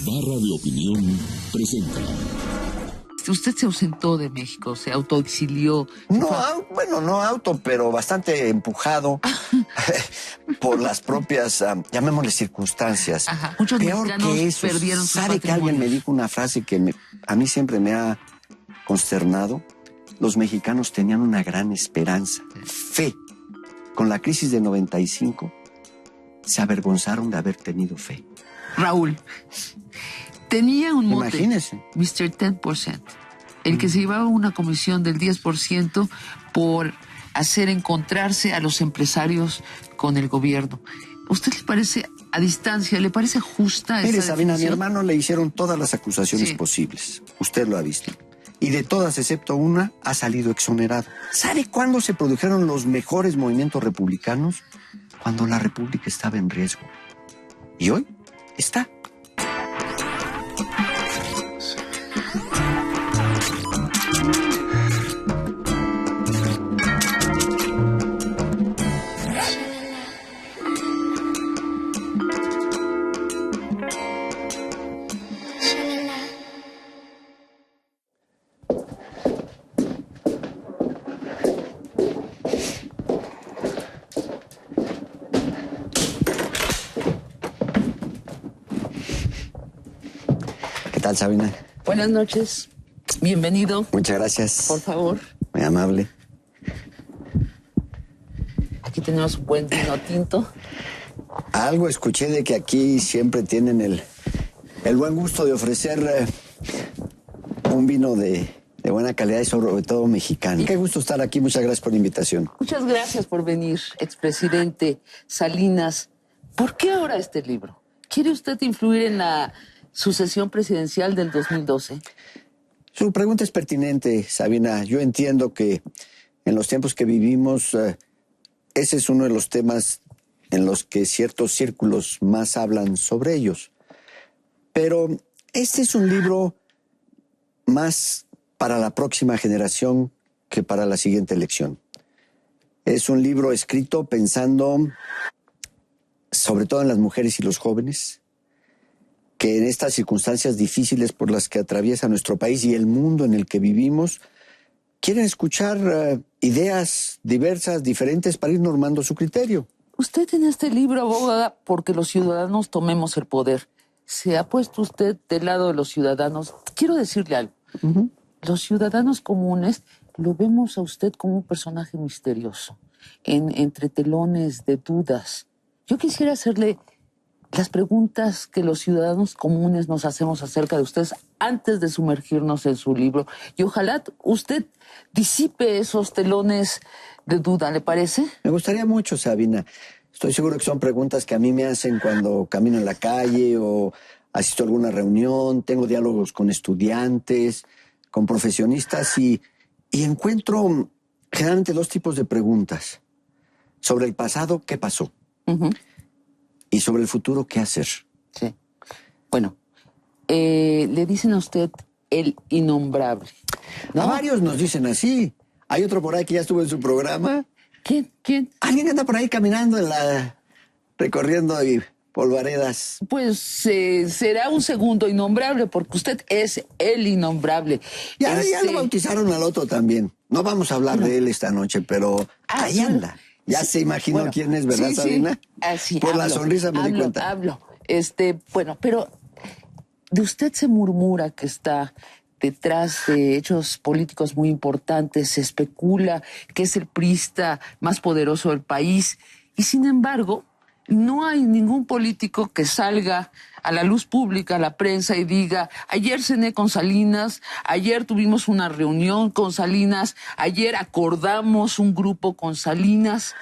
Barra de Opinión presenta. Usted se ausentó de México, se autoexilió. No, pero bastante empujado por las propias, llamémosle, circunstancias. Ajá. Muchos Peor mexicanos que eso, perdieron sus ¿sabe que alguien me dijo una frase que a mí siempre me ha consternado? Los mexicanos tenían una gran esperanza, fe. Con la crisis de 95, se avergonzaron de haber tenido fe. Raúl, tenía un mote. Imagínese. Mr. 10%. El que se llevaba una comisión del 10% por hacer encontrarse a los empresarios con el gobierno. ¿Usted le parece, a distancia, le parece justa esa Mire, Sabina, a mi definición? hermano le hicieron todas las acusaciones posibles. Usted lo ha visto. Y de todas, excepto una, ha salido exonerado. ¿Sabe cuándo se produjeron los mejores movimientos republicanos? Cuando la república estaba en riesgo. Y hoy está. ¿Qué tal, Sabina? Buenas noches. Bienvenido. Muchas gracias. Por favor. Muy amable. Aquí tenemos un buen vino tinto. Algo escuché de que aquí siempre tienen el buen gusto de ofrecer un vino de buena calidad y sobre todo mexicano. Qué gusto estar aquí. Muchas gracias por la invitación. Muchas gracias por venir, expresidente Salinas. ¿Por qué ahora este libro? ¿Quiere usted influir en la sucesión presidencial del 2012? Su pregunta es pertinente, Sabina. Yo entiendo que en los tiempos que vivimos, ese es uno de los temas en los que ciertos círculos más hablan sobre ellos. Pero este es un libro más para la próxima generación que para la siguiente elección. Es un libro escrito pensando sobre todo en las mujeres y los jóvenes, que en estas circunstancias difíciles por las que atraviesa nuestro país y el mundo en el que vivimos, quieren escuchar ideas diversas, diferentes, para ir normando su criterio. Usted en este libro aboga porque los ciudadanos tomemos el poder. ¿Se ha puesto usted del lado de los ciudadanos? Quiero decirle algo. Los ciudadanos comunes lo vemos a usted como un personaje misterioso, entre telones de dudas. Yo quisiera hacerle las preguntas que los ciudadanos comunes nos hacemos acerca de ustedes antes de sumergirnos en su libro. Y ojalá usted disipe esos telones de duda, ¿le parece? Me gustaría mucho, Sabina. Estoy seguro que son preguntas que a mí me hacen cuando camino en la calle o asisto a alguna reunión, tengo diálogos con estudiantes, con profesionistas y encuentro generalmente dos tipos de preguntas. Sobre el pasado, ¿qué pasó? Y sobre el futuro, ¿qué hacer? Sí. Bueno, le dicen a usted el innombrable, ¿no? A varios nos dicen así. Hay otro por ahí que ya estuvo en su programa. ¿Quién? Alguien que anda por ahí caminando recorriendo polvaredas. Pues será un segundo innombrable, porque usted es el innombrable. Ya lo bautizaron al otro también. No vamos a hablar de él esta noche, pero ahí anda. Ya se imaginó quién es, ¿verdad, Sabina? Así, por la sonrisa me di cuenta. Hablo. Bueno, pero de usted se murmura que está detrás de hechos políticos muy importantes, se especula que es el priista más poderoso del país, y sin embargo, no hay ningún político que salga a la luz pública, a la prensa, y diga: ayer cené con Salinas, ayer tuvimos una reunión con Salinas, ayer acordamos un grupo con Salinas.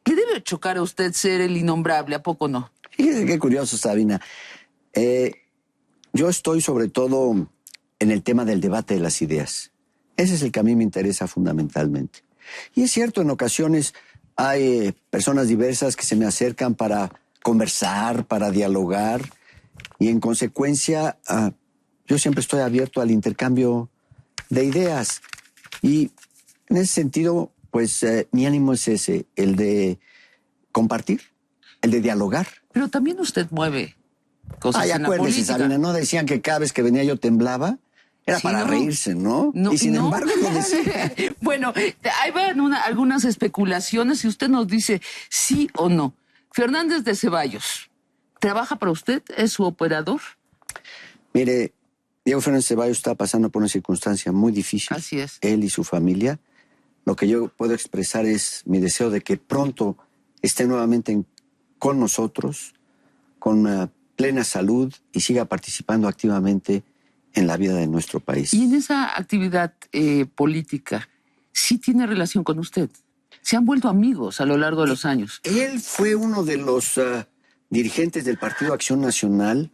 ¿Le debe chocar a usted ser el innombrable, a poco no? Fíjese qué curioso, Sabina. Yo estoy sobre todo en el tema del debate de las ideas. Ese es el que a mí me interesa fundamentalmente. Y es cierto, en ocasiones hay personas diversas que se me acercan para conversar, para dialogar, y en consecuencia yo siempre estoy abierto al intercambio de ideas. Y en ese sentido, pues mi ánimo es ese, el de compartir, el de dialogar. Pero también usted mueve cosas Ay, en la acuérdese, política. Sabina, ¿no decían que cada vez que venía yo temblaba? Era Sí, para ¿no? reírse, ¿no? No, Y sin no. embargo lo decía. Bueno, ahí van algunas especulaciones y usted nos dice sí o no. Fernández de Ceballos, ¿trabaja para usted? ¿Es su operador? Mire, Diego Fernández Ceballos está pasando por una circunstancia muy difícil. Así es. Él y su familia. Lo que yo puedo expresar es mi deseo de que pronto esté nuevamente con nosotros, con plena salud y siga participando activamente en la vida de nuestro país. Y en esa actividad política, ¿sí tiene relación con usted? ¿Se han vuelto amigos a lo largo de los años? Él fue uno de los dirigentes del Partido Acción Nacional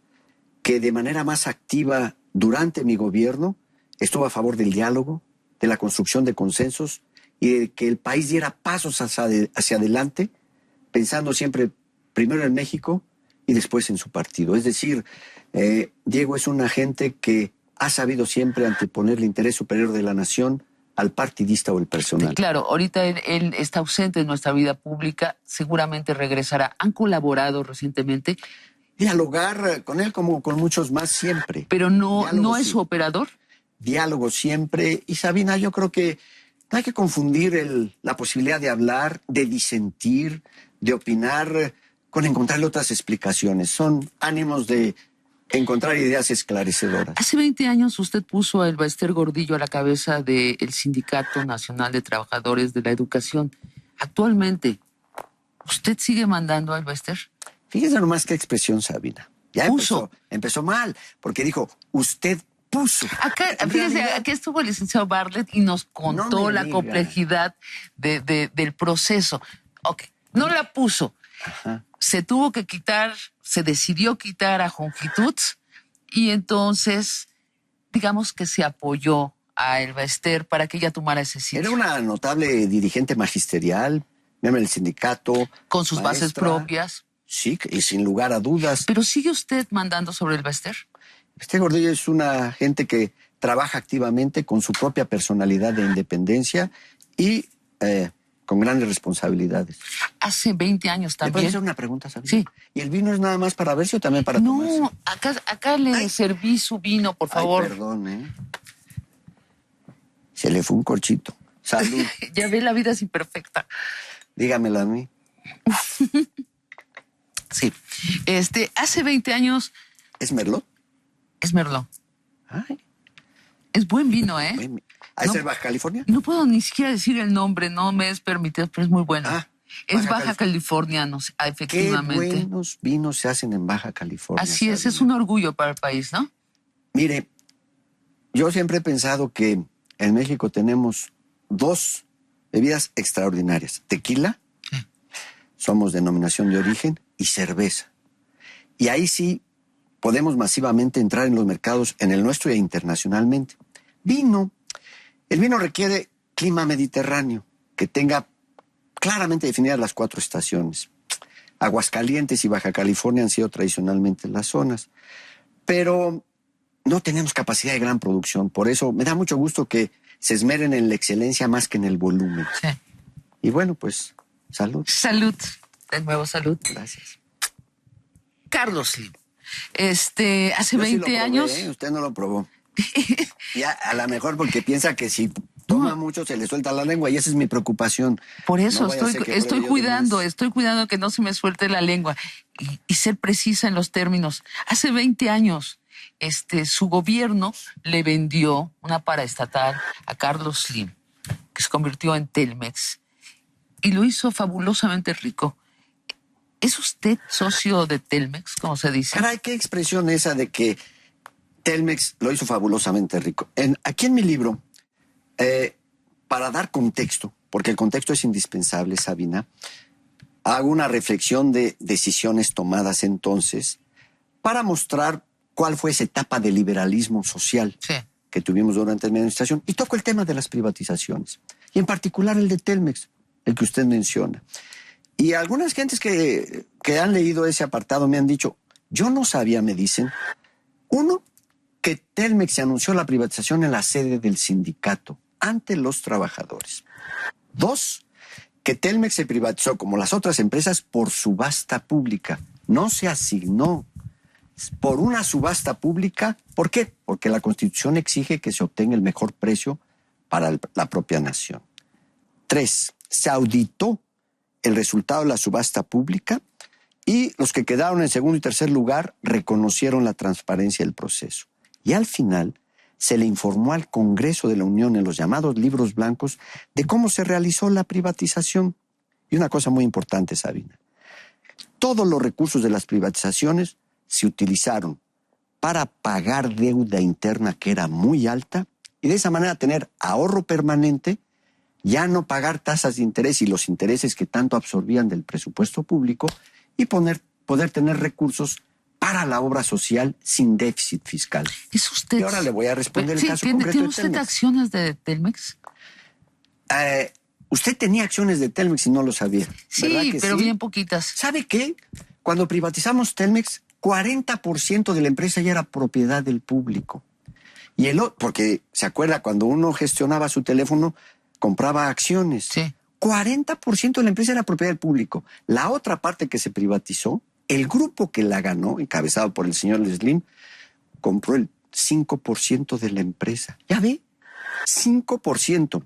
que de manera más activa durante mi gobierno estuvo a favor del diálogo, de la construcción de consensos y de que el país diera pasos hacia adelante, pensando siempre primero en México y después en su partido. Es decir, Diego es un agente que ha sabido siempre anteponer el interés superior de la nación al partidista o el personal. Claro, ahorita él está ausente en nuestra vida pública, seguramente regresará. ¿Han colaborado recientemente? Dialogar con él como con muchos más siempre. Pero no, Diálogo ¿no es sí. su operador? Diálogo siempre. Y Sabina, yo creo que no hay que confundir la posibilidad de hablar, de disentir, de opinar, con encontrarle otras explicaciones. Son ánimos de encontrar ideas esclarecedoras. Hace 20 años usted puso a Elbaester Gordillo a la cabeza del Sindicato Nacional de Trabajadores de la Educación. Actualmente, ¿usted sigue mandando a Elbaester? Fíjese nomás qué expresión, Sabina. Ya Puso. empezó mal, porque dijo, usted puso. Acá, En fíjese, realidad, aquí estuvo el licenciado Bartlett y nos contó No me la diga. complejidad del proceso. Ok, no la puso. Ajá. Se tuvo que quitar, se decidió quitar a Jongitud y entonces, digamos que se apoyó a Elbaester para que ella tomara ese sitio. Era una notable dirigente magisterial, miembro del sindicato. Con sus bases maestra. propias. Sí, y sin lugar a dudas. Pero ¿sigue usted mandando sobre Elbaester? Este Gordillo es una gente que trabaja activamente con su propia personalidad de independencia y con grandes responsabilidades. Hace 20 años ¿Le puedo también. hacer una pregunta, Sabina? Sí. ¿Y el vino es nada más para verse o también para tomarse? No, acá le serví su vino, por favor. Ay, perdón, ¿eh? Se le fue un corchito. Salud. Ya ve, la vida es imperfecta. Dígamelo a mí. Sí. Hace 20 años ¿Es Merlot? es Merlot. Ay, Es buen vino, ¿eh? bueno. ¿Es el Baja California? No puedo ni siquiera decir el nombre, no me es permitido, pero es muy bueno. Ah, es Baja Baja Californiano, Qué efectivamente. buenos vinos se hacen en Baja California. Así es Sabina. un orgullo para el país, ¿no? Mire, yo siempre he pensado que en México tenemos dos bebidas extraordinarias. Tequila, somos denominación de origen, y cerveza. Y ahí sí podemos masivamente entrar en los mercados, en el nuestro e internacionalmente. Vino. El vino requiere clima mediterráneo, que tenga claramente definidas las 4 estaciones. Aguascalientes y Baja California han sido tradicionalmente las zonas. Pero no tenemos capacidad de gran producción. Por eso me da mucho gusto que se esmeren en la excelencia más que en el volumen. Sí. Y bueno, pues, salud. Salud. De nuevo, salud. Gracias. Carlos Slim. Hace Yo sí lo 20 probé, años. ¿eh? Usted no lo probó. Ya, a lo mejor porque piensa que si toma mucho se le suelta la lengua y esa es mi preocupación. Por eso No vaya a ser que estoy pruebe yo de más. estoy cuidando que no se me suelte la lengua y ser precisa en los términos. Hace 20 años, su gobierno le vendió una paraestatal a Carlos Slim, que se convirtió en Telmex, y lo hizo fabulosamente rico. ¿Es usted socio de Telmex, como se dice? Caray, qué expresión esa de que Telmex lo hizo fabulosamente rico. Aquí en mi libro, para dar contexto, porque el contexto es indispensable, Sabina, hago una reflexión de decisiones tomadas entonces para mostrar cuál fue esa etapa de liberalismo social Sí. que tuvimos durante mi administración y toco el tema de las privatizaciones, y en particular el de Telmex, el que usted menciona. Y algunas gentes que han leído ese apartado me han dicho, yo no sabía, me dicen, uno, que Telmex se anunció la privatización en la sede del sindicato ante los trabajadores. Dos, que Telmex se privatizó como las otras empresas por subasta pública. No se asignó. por una subasta pública. ¿Por qué? Porque la Constitución exige que se obtenga el mejor precio para la propia nación. 3, se auditó el resultado de la subasta pública y los que quedaron en segundo y tercer lugar reconocieron la transparencia del proceso. Y al final se le informó al Congreso de la Unión en los llamados libros blancos de cómo se realizó la privatización. Y una cosa muy importante, Sabina, todos los recursos de las privatizaciones se utilizaron para pagar deuda interna que era muy alta y de esa manera tener ahorro permanente, ya no pagar tasas de interés y los intereses que tanto absorbían del presupuesto público y poder tener recursos para la obra social sin déficit fiscal. ¿Es usted? Y ahora le voy a responder el caso ¿tiene concreto de usted Telmex. acciones de Telmex? Usted tenía acciones de Telmex y no lo sabía. ¿Verdad Sí, que pero sí? bien poquitas. ¿Sabe qué? Cuando privatizamos Telmex, 40% de la empresa ya era propiedad del público. Y porque se acuerda, cuando uno gestionaba su teléfono, compraba acciones. Sí. 40% de la empresa era propiedad del público. La otra parte que se privatizó, el grupo que la ganó, encabezado por el señor Slim, compró el 5% de la empresa. ¿Ya ve? 5%.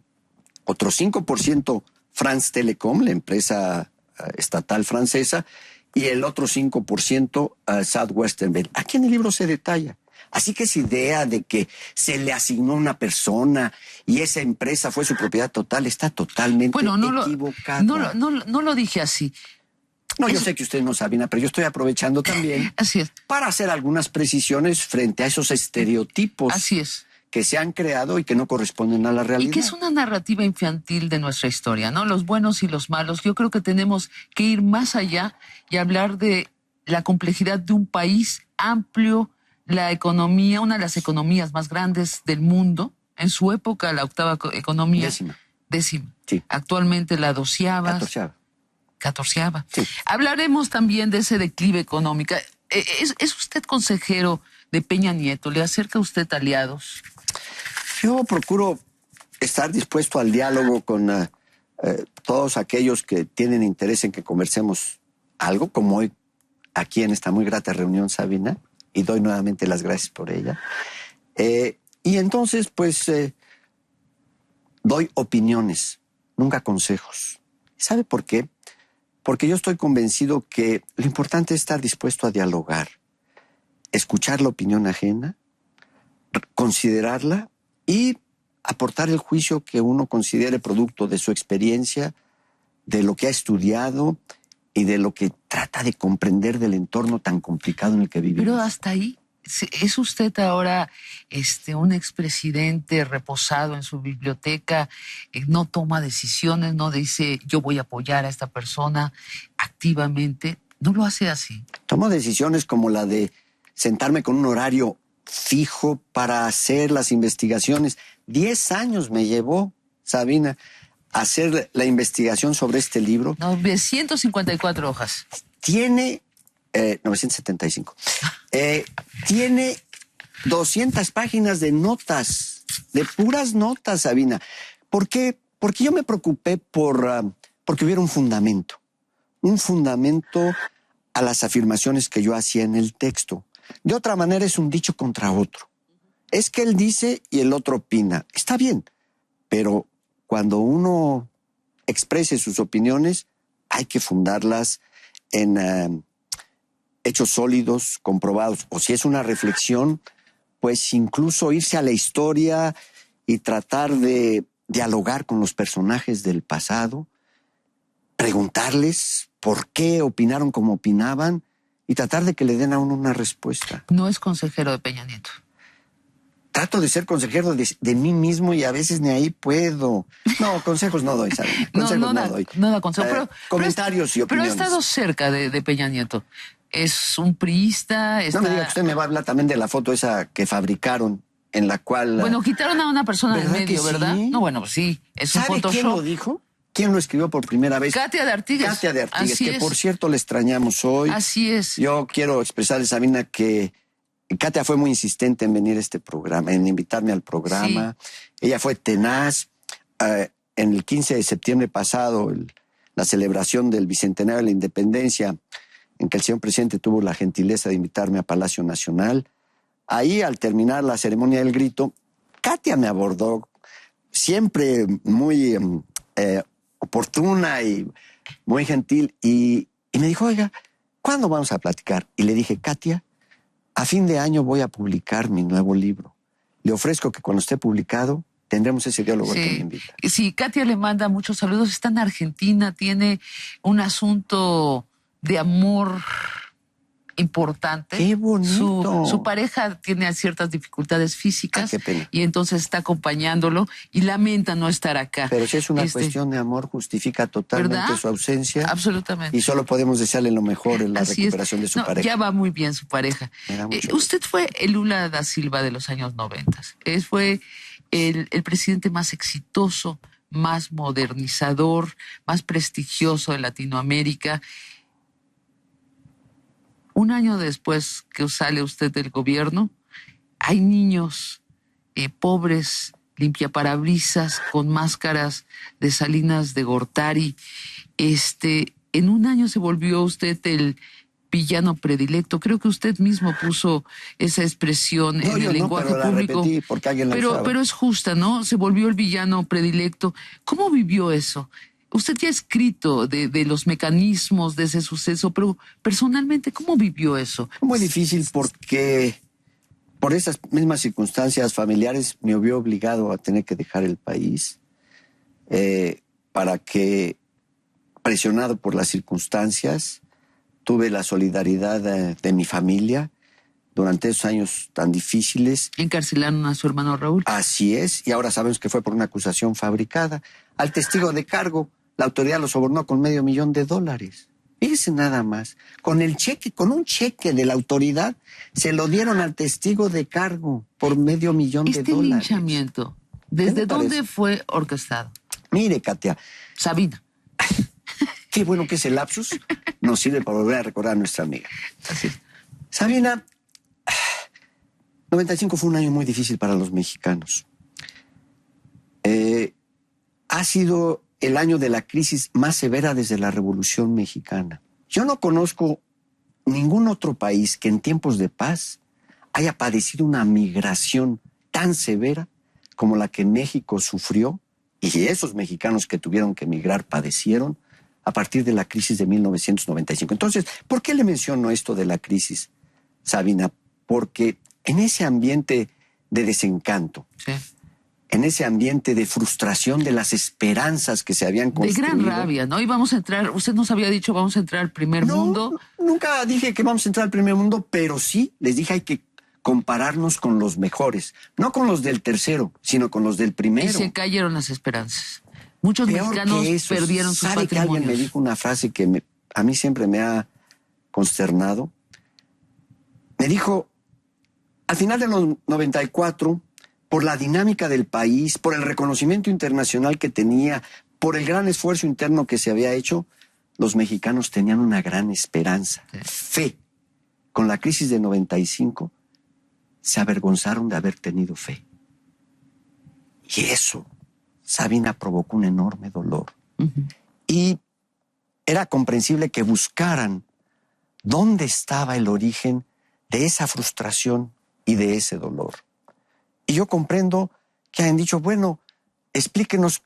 Otro 5% France Telecom, la empresa estatal francesa, y el otro 5% Southwestern Bell. Aquí en el libro se detalla. Así que esa idea de que se le asignó a una persona y esa empresa fue su propiedad total está totalmente equivocada. No lo dije así. No, yo sé que usted no, Sabina, pero yo estoy aprovechando también Así es. para hacer algunas precisiones frente a esos estereotipos Así es. que se han creado y que no corresponden a la realidad. Y que es una narrativa infantil de nuestra historia, ¿no? Los buenos y los malos. Yo creo que tenemos que ir más allá y hablar de la complejidad de un país amplio, la economía, una de las economías más grandes del mundo. En su época, la octava economía. Décima. Sí. Actualmente la 12ª. 14ª. Sí. Hablaremos también de ese declive económico. ¿Es usted consejero de Peña Nieto? ¿Le acerca usted aliados? Yo procuro estar dispuesto al diálogo con todos aquellos que tienen interés en que conversemos algo, como hoy aquí en esta muy grata reunión, Sabina, y doy nuevamente las gracias por ella. Y entonces, pues, doy opiniones, nunca consejos. ¿Sabe por qué? Porque yo estoy convencido que lo importante es estar dispuesto a dialogar, escuchar la opinión ajena, considerarla y aportar el juicio que uno considere producto de su experiencia, de lo que ha estudiado y de lo que trata de comprender del entorno tan complicado en el que vivimos. Pero hasta ahí, ¿es usted ahora un expresidente reposado en su biblioteca? No toma decisiones, no dice yo voy a apoyar a esta persona activamente. ¿No lo hace así? Tomo decisiones como la de sentarme con un horario fijo para hacer las investigaciones. 10 años me llevó, Sabina, a hacer la investigación sobre este libro. 954 hojas. Tiene 975. Tiene 200 páginas de notas, de puras notas, Sabina. ¿Por qué? Porque yo me preocupé porque hubiera un fundamento a las afirmaciones que yo hacía en el texto. De otra manera es un dicho contra otro. Es que él dice y el otro opina. Está bien, pero cuando uno exprese sus opiniones, hay que fundarlas en hechos sólidos, comprobados. O si es una reflexión, pues incluso irse a la historia y tratar de dialogar con los personajes del pasado, preguntarles por qué opinaron como opinaban y tratar de que le den a uno una respuesta. No es consejero de Peña Nieto. Trato de ser consejero de mí mismo y a veces ni ahí puedo. No, consejos no doy, ¿sabes? Consejos no doy. No da consejo. Comentarios y opiniones. Pero ha estado cerca de Peña Nieto. Es un priista. No me diga que usted me va a hablar también de la foto esa que fabricaron, en la cual... Bueno, quitaron a una persona del ¿verdad medio, que ¿verdad? sí? No, bueno, pues sí, es un ¿Sabe Photoshop. quién lo dijo? ¿Quién lo escribió por primera vez? Katia de Artigues. Katia de Artigues, Así que es. por cierto le extrañamos hoy. Así es. Yo quiero expresarle, Sabina, que Katia fue muy insistente en venir a este programa, en invitarme al programa. Sí. Ella fue tenaz. En el 15 de septiembre pasado, la celebración del Bicentenario de la Independencia, en que el señor presidente tuvo la gentileza de invitarme a Palacio Nacional. Ahí, al terminar la ceremonia del grito, Katia me abordó, siempre muy oportuna y muy gentil, y me dijo, oiga, ¿cuándo vamos a platicar? Y le dije, Katia, a fin de año voy a publicar mi nuevo libro. Le ofrezco que cuando esté publicado tendremos ese diálogo al que me invita. Sí, Katia le manda muchos saludos. Está en Argentina, tiene un asunto de amor importante. ¡Qué bonito! Su pareja tiene ciertas dificultades físicas. Qué pena. Y entonces está acompañándolo y lamenta no estar acá. Pero si es una cuestión de amor, justifica totalmente, ¿verdad?, su ausencia. Absolutamente. Y solo podemos desearle lo mejor en la recuperación de su pareja. Ya va muy bien su pareja. Usted fue el Lula da Silva de los años 90. Fue el presidente más exitoso, más modernizador, más prestigioso de Latinoamérica. Un año después que sale usted del gobierno, hay niños pobres, limpiaparabrisas, con máscaras de Salinas de Gortari. En un año se volvió usted el villano predilecto. Creo que usted mismo puso esa expresión en el lenguaje público. Repetí porque alguien la usaba. Pero es justa, ¿no? Se volvió el villano predilecto. ¿Cómo vivió eso? Usted ya ha escrito de los mecanismos de ese suceso, pero personalmente, ¿cómo vivió eso? Muy difícil porque por esas mismas circunstancias familiares me vio obligado a tener que dejar el país para que, presionado por las circunstancias, tuve la solidaridad de mi familia durante esos años tan difíciles. ¿Encarcelaron a su hermano Raúl? Así es, y ahora sabemos que fue por una acusación fabricada. Al testigo de cargo, la autoridad lo sobornó con $500,000. Fíjese nada más, con un cheque de la autoridad, se lo dieron al testigo de cargo por $500,000. Este linchamiento, ¿desde dónde fue orquestado? Mire, Katia. Sabina. Qué bueno que ese lapsus nos sirve para volver a recordar a nuestra amiga. Así. Sabina, 95 fue un año muy difícil para los mexicanos. Ha sido el año de la crisis más severa desde la Revolución Mexicana. Yo no conozco ningún otro país que en tiempos de paz haya padecido una migración tan severa como la que México sufrió, y esos mexicanos que tuvieron que emigrar padecieron a partir de la crisis de 1995. Entonces, ¿por qué le menciono esto de la crisis, Sabina? Porque en ese ambiente de desencanto, sí, en ese ambiente de frustración de las esperanzas que se habían construido. De gran rabia, ¿no? Y vamos a entrar, usted nos había dicho, vamos a entrar al primer mundo. Nunca dije que vamos a entrar al primer mundo, pero sí les dije hay que compararnos con los mejores, no con los del tercero, sino con los del primero. Y se cayeron las esperanzas. Muchos Peor mexicanos que eso, perdieron sus ¿sabe patrimonios? Que alguien me dijo una frase que a mí siempre me ha consternado? Me dijo, al final de los 94, por la dinámica del país, por el reconocimiento internacional que tenía, por el gran esfuerzo interno que se había hecho, los mexicanos tenían una gran esperanza, fe. Con la crisis de 95, se avergonzaron de haber tenido fe. Y eso, Sabina, provocó un enorme dolor. Y era comprensible que buscaran dónde estaba el origen de esa frustración y de ese dolor. Y yo comprendo que hayan dicho, bueno, explíquenos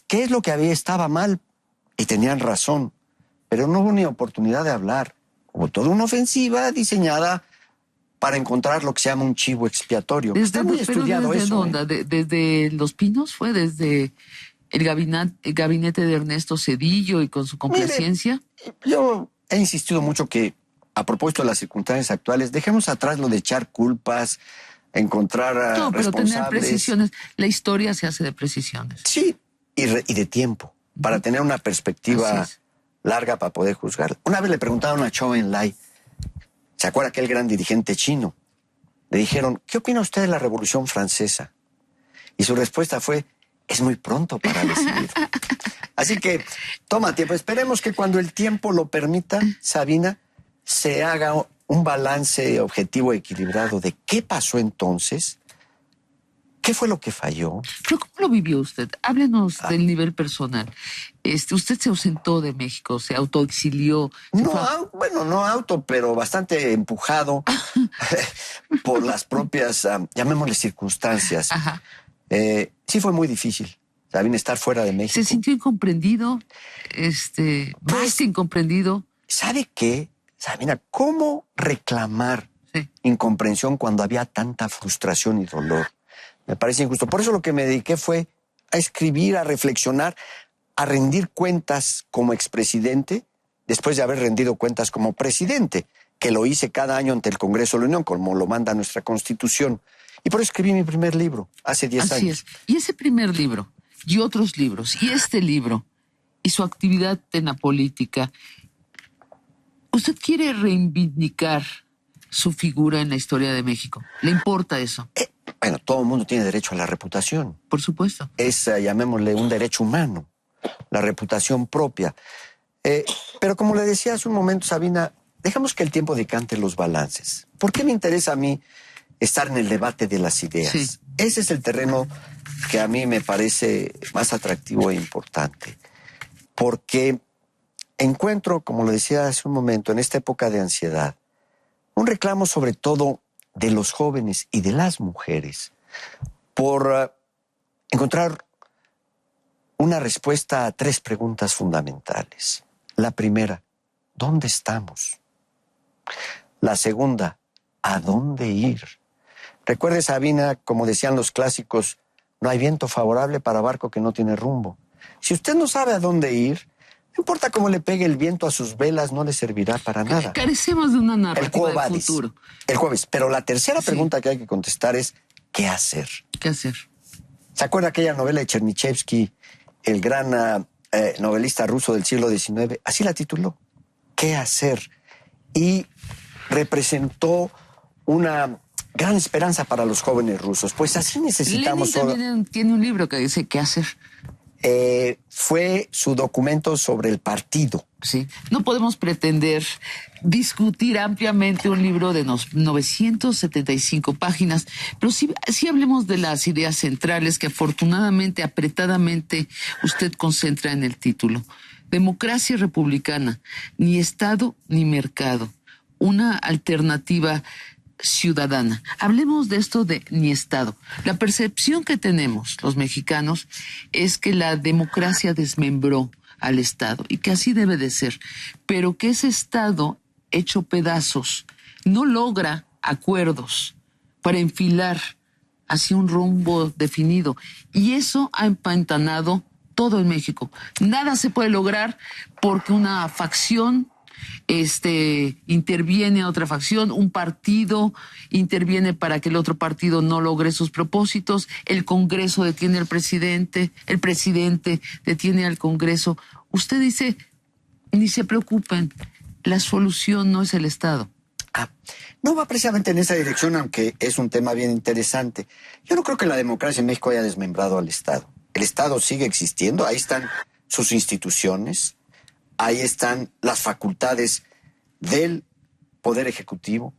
qué es lo que estaba mal. Y tenían razón, pero no hubo ni oportunidad de hablar. Hubo toda una ofensiva diseñada para encontrar lo que se llama un chivo expiatorio. Está muy estudiado ¿desde eso. dónde? ¿Desde Los Pinos fue? ¿Desde el gabinete de Ernesto Zedillo y con su complacencia? Mire, yo he insistido mucho que, a propósito de las circunstancias actuales, dejemos atrás lo de echar culpas, encontrar no, pero responsables. tener precisiones. La historia se hace de precisiones. Sí, y de tiempo, para tener una perspectiva larga para poder juzgar. Una vez le preguntaron a Zhou Enlai, ¿se acuerda aquel gran dirigente chino? Le dijeron, ¿qué opina usted de la Revolución Francesa? Y su respuesta fue, es muy pronto para decidir. Así que toma tiempo. Esperemos que cuando el tiempo lo permita, Sabina, se haga un balance objetivo, equilibrado de qué pasó entonces ¿Qué fue lo que falló? Pero ¿cómo lo vivió usted? Háblenos del nivel personal. Usted se ausentó de México, se autoexilió. No auto, pero bastante empujado por las propias, llamémosle circunstancias. Ajá. Sí fue muy difícil, Sabina, estar fuera de México. ¿Se sintió incomprendido? Más que incomprendido. ¿Sabe qué, Sabina? ¿Cómo reclamar Sí. incomprensión cuando había tanta frustración y dolor? Me parece injusto. Por eso lo que me dediqué fue a escribir, a reflexionar, a rendir cuentas como expresidente, después de haber rendido cuentas como presidente, que lo hice cada año ante el Congreso de la Unión, como lo manda nuestra Constitución. Y por eso escribí mi primer libro, hace 10 años. Así es. Y ese primer libro, y otros libros, y este libro, y su actividad en la política, ¿usted quiere reivindicar su figura en la historia de México? ¿Le importa eso? Bueno, todo el mundo tiene derecho a la reputación. Por supuesto. Es, llamémosle, un derecho humano, la reputación propia. Pero como le decía hace un momento, Sabina, dejamos que el tiempo decante los balances. ¿Por qué me interesa a mí estar en el debate de las ideas? Sí. Ese es el terreno que a mí me parece más atractivo e importante. Porque encuentro, como lo decía hace un momento, en esta época de ansiedad, un reclamo sobre todo de los jóvenes y de las mujeres por encontrar una respuesta a 3 preguntas fundamentales. La primera, ¿dónde estamos? La segunda, ¿a dónde ir? Recuerde, Sabina, como decían los clásicos, no hay viento favorable para barco que no tiene rumbo. Si usted no sabe a dónde ir, no importa cómo le pegue el viento a sus velas, no le servirá para nada. Carecemos de una El narrativa Quo del Vadis. futuro. El jueves. Pero la tercera Sí. pregunta que hay que contestar es, ¿qué hacer? ¿Qué hacer? ¿Se acuerda aquella novela de Chernyshevsky, el gran novelista ruso del siglo XIX? Así la tituló, ¿qué hacer? Y representó una gran esperanza para los jóvenes rusos. Pues así necesitamos... Lenin también tiene un libro que dice ¿qué hacer? Fue su documento sobre el partido. Sí. No podemos pretender discutir ampliamente un libro de 975 páginas, pero sí hablemos de las ideas centrales que afortunadamente, apretadamente, usted concentra en el título. Democracia republicana, ni Estado ni mercado, una alternativa ciudadana. Hablemos de esto de ni Estado. La percepción que tenemos los mexicanos es que la democracia desmembró al Estado y que así debe de ser, pero que ese Estado hecho pedazos no logra acuerdos para enfilar hacia un rumbo definido y eso ha empantanado todo en México. Nada se puede lograr porque una facción interviene a otra facción, un partido interviene para que el otro partido no logre sus propósitos, el Congreso detiene al presidente, el presidente detiene al Congreso. Usted dice, ni se preocupen, la solución no es el Estado. No va precisamente en esa dirección, aunque es un tema bien interesante. Yo no creo que la democracia en México haya desmembrado al Estado. El Estado sigue existiendo, ahí están sus instituciones, ahí están las facultades del Poder Ejecutivo,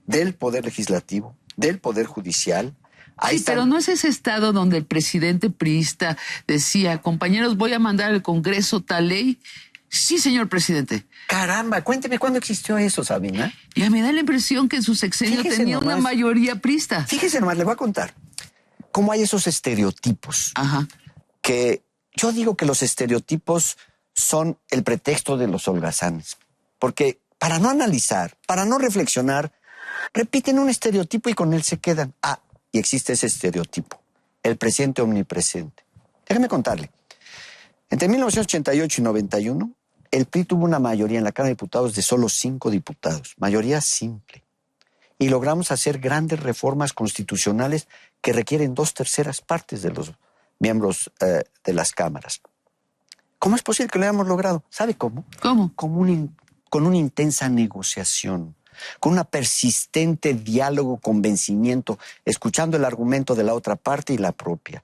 del Poder Legislativo, del Poder Judicial. Ahí Sí, están... pero no es ese Estado donde el presidente priista decía, compañeros, voy a mandar al Congreso tal ley. Sí, señor presidente. Caramba, cuénteme cuándo existió eso, Sabina. Ya me da la impresión que en su sexenio Fíjese tenía una nomás. mayoría priista. Fíjese nomás, le voy a contar cómo hay esos estereotipos. Ajá. Que yo digo que los estereotipos son el pretexto de los holgazanes. Porque para no analizar, para no reflexionar, repiten un estereotipo y con él se quedan. Y existe ese estereotipo, el presidente omnipresente. Déjeme contarle. Entre 1988 y 91, el PRI tuvo una mayoría en la Cámara de Diputados de solo 5 diputados, mayoría simple. Y logramos hacer grandes reformas constitucionales que requieren 2/3 partes de los miembros de las cámaras. ¿Cómo es posible que lo hayamos logrado? ¿Sabe cómo? ¿Cómo? Con una intensa negociación, con una persistente diálogo, convencimiento, escuchando el argumento de la otra parte y la propia.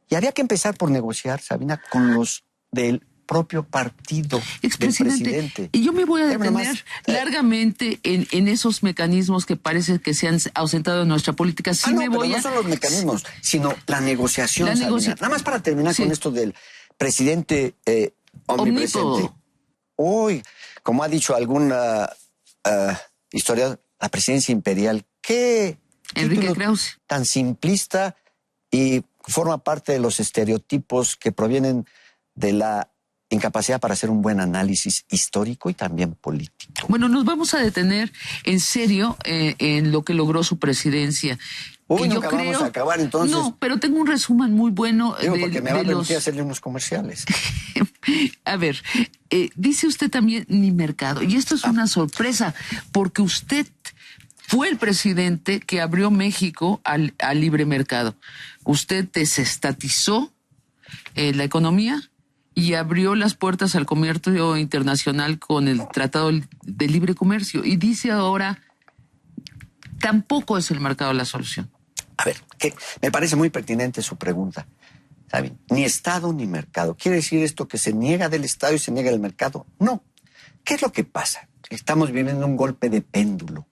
Y había que empezar por negociar, Sabina, con los del propio partido del Expresidente, presidente. y yo me voy a Déjame detener nomás, largamente en esos mecanismos que parece que se han ausentado en nuestra política. Sí me pero voy no son los mecanismos, sino la negociación, Sabina. Nada más para terminar con esto del presidente omnipresente. Omnípodo. Hoy, como ha dicho alguna historiador, la presidencia imperial, qué Enrique título Krause. tan simplista y forma parte de los estereotipos que provienen de la incapacidad para hacer un buen análisis histórico y también político. Bueno, nos vamos a detener en serio en lo que logró su presidencia. Uy, que no yo acabamos creo, de acabar entonces. No, pero tengo un resumen muy bueno Porque me va a permitir hacerle unos comerciales. A ver, dice usted también ni mercado. Y esto es una sorpresa, porque usted fue el presidente que abrió México al libre mercado. Usted desestatizó la economía y abrió las puertas al comercio internacional con el Tratado de Libre Comercio. Y dice ahora, tampoco es el mercado la solución. A ver, que me parece muy pertinente su pregunta. ¿Saben? Ni Estado ni mercado. ¿Quiere decir esto que se niega del Estado y se niega del mercado? No. ¿Qué es lo que pasa? Estamos viviendo un golpe de péndulo.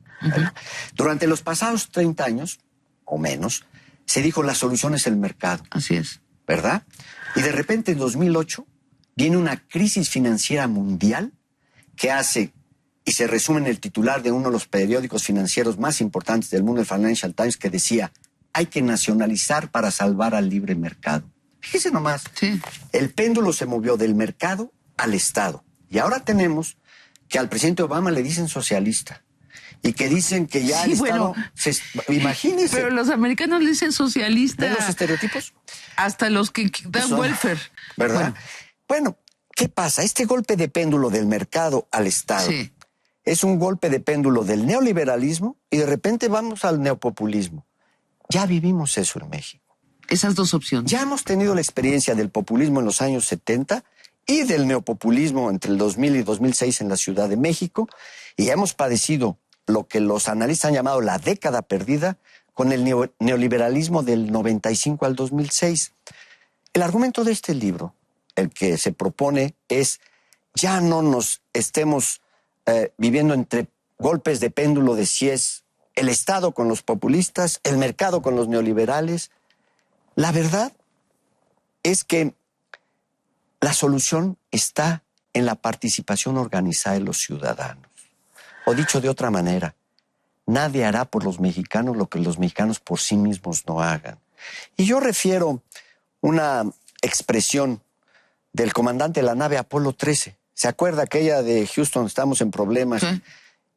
Durante los pasados 30 años, o menos, se dijo la solución es el mercado. Así es. ¿Verdad? Y de repente en 2008 viene una crisis financiera mundial que hace, y se resume en el titular de uno de los periódicos financieros más importantes del mundo, el Financial Times, que decía, hay que nacionalizar para salvar al libre mercado. Fíjese nomás, el péndulo se movió del mercado al Estado. Y ahora tenemos que al presidente Obama le dicen socialista. Y que dicen que ya el Estado... Imagínense. Pero los americanos le dicen socialista. ¿Ven los estereotipos? Hasta los que dan welfare. ¿Verdad? Bueno, ¿qué pasa? Este golpe de péndulo del mercado al Estado es un golpe de péndulo del neoliberalismo y de repente vamos al neopopulismo. Ya vivimos eso en México. Esas dos opciones. Ya hemos tenido la experiencia del populismo en los años 70 y del neopopulismo entre el 2000 y 2006 en la Ciudad de México, y ya hemos padecido lo que los analistas han llamado la década perdida con el neoliberalismo del 95 al 2006. El argumento de este libro, el que se propone, es ya no nos estemos viviendo entre golpes de péndulo de si es el Estado con los populistas, el mercado con los neoliberales. La verdad es que la solución está en la participación organizada de los ciudadanos. O dicho de otra manera, nadie hará por los mexicanos lo que los mexicanos por sí mismos no hagan. Y yo refiero una expresión del comandante de la nave Apolo 13. ¿Se acuerda aquella de Houston, estamos en problemas? Sí.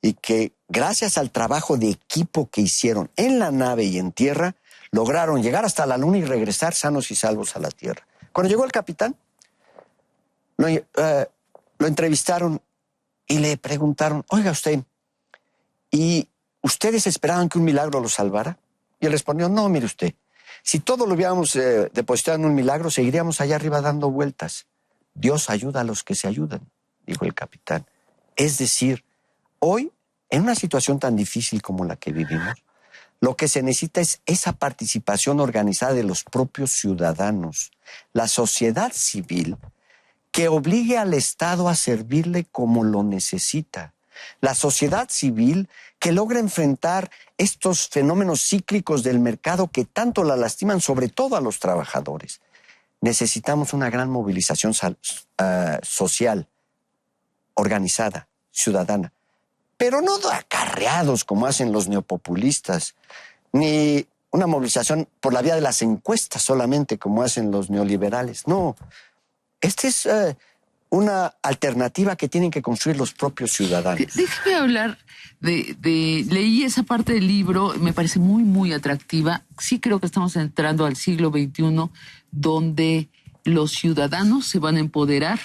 Y que gracias al trabajo de equipo que hicieron en la nave y en tierra, lograron llegar hasta la luna y regresar sanos y salvos a la tierra. Cuando llegó el capitán, lo entrevistaron y le preguntaron, oiga usted, ¿y ustedes esperaban que un milagro los salvara? Y él respondió, no, mire usted, si todo lo hubiéramos depositado en un milagro, seguiríamos allá arriba dando vueltas. Dios ayuda a los que se ayudan, dijo el capitán. Es decir, hoy, en una situación tan difícil como la que vivimos, lo que se necesita es esa participación organizada de los propios ciudadanos, la sociedad civil, que obligue al Estado a servirle como lo necesita. La sociedad civil que logra enfrentar estos fenómenos cíclicos del mercado que tanto la lastiman, sobre todo a los trabajadores. Necesitamos una gran movilización social, organizada, ciudadana, pero no de acarreados como hacen los neopopulistas, ni una movilización por la vía de las encuestas solamente como hacen los neoliberales. No, esta es una alternativa que tienen que construir los propios ciudadanos. Déjeme hablar leí esa parte del libro, me parece muy, muy atractiva. Sí creo que estamos entrando al siglo XXI, donde los ciudadanos se van a empoderar,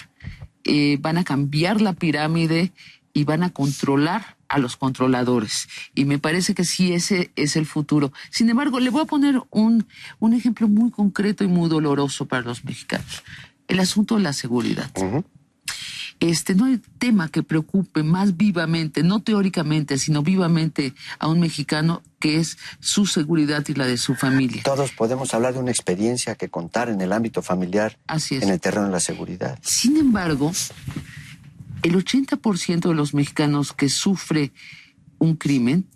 van a cambiar la pirámide y van a controlar a los controladores. Y me parece que sí, ese es el futuro. Sin embargo, le voy a poner un ejemplo muy concreto y muy doloroso para los mexicanos. El asunto de la seguridad. No hay tema que preocupe más vivamente, no teóricamente, sino vivamente a un mexicano, que es su seguridad y la de su familia. Todos podemos hablar de una experiencia que contar en el ámbito familiar, Así es. en el terreno de la seguridad. Sin embargo, el 80% de los mexicanos que sufre un crimen,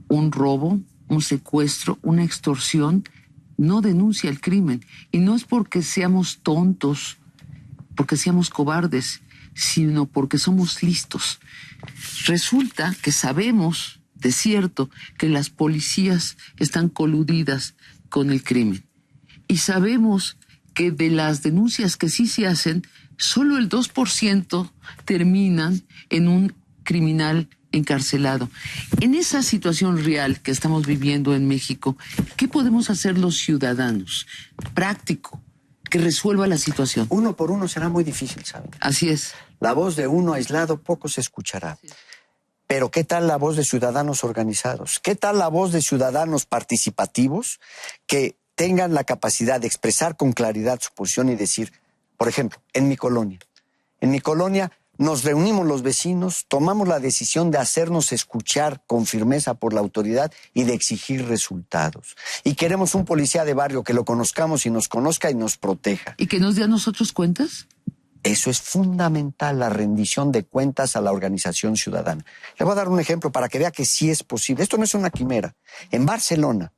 un robo, un secuestro, una extorsión, no denuncia el crimen. Y no es porque seamos tontos, porque seamos cobardes, sino porque somos listos. Resulta que sabemos de cierto que las policías están coludidas con el crimen. Y sabemos que de las denuncias que sí se hacen, solo el 2% terminan en un criminal encarcelado. En esa situación real que estamos viviendo en México, ¿qué podemos hacer los ciudadanos? Práctico, que resuelva la situación. Uno por uno será muy difícil, ¿saben? Así es. La voz de uno aislado poco se escuchará. Pero ¿qué tal la voz de ciudadanos organizados? ¿Qué tal la voz de ciudadanos participativos que tengan la capacidad de expresar con claridad su posición y decir, por ejemplo, en mi colonia nos reunimos los vecinos, tomamos la decisión de hacernos escuchar con firmeza por la autoridad y de exigir resultados. Y queremos un policía de barrio que lo conozcamos y nos conozca y nos proteja. ¿Y que nos dé a nosotros cuentas? Eso es fundamental, la rendición de cuentas a la organización ciudadana. Le voy a dar un ejemplo para que vea que sí es posible. Esto no es una quimera. En Barcelona,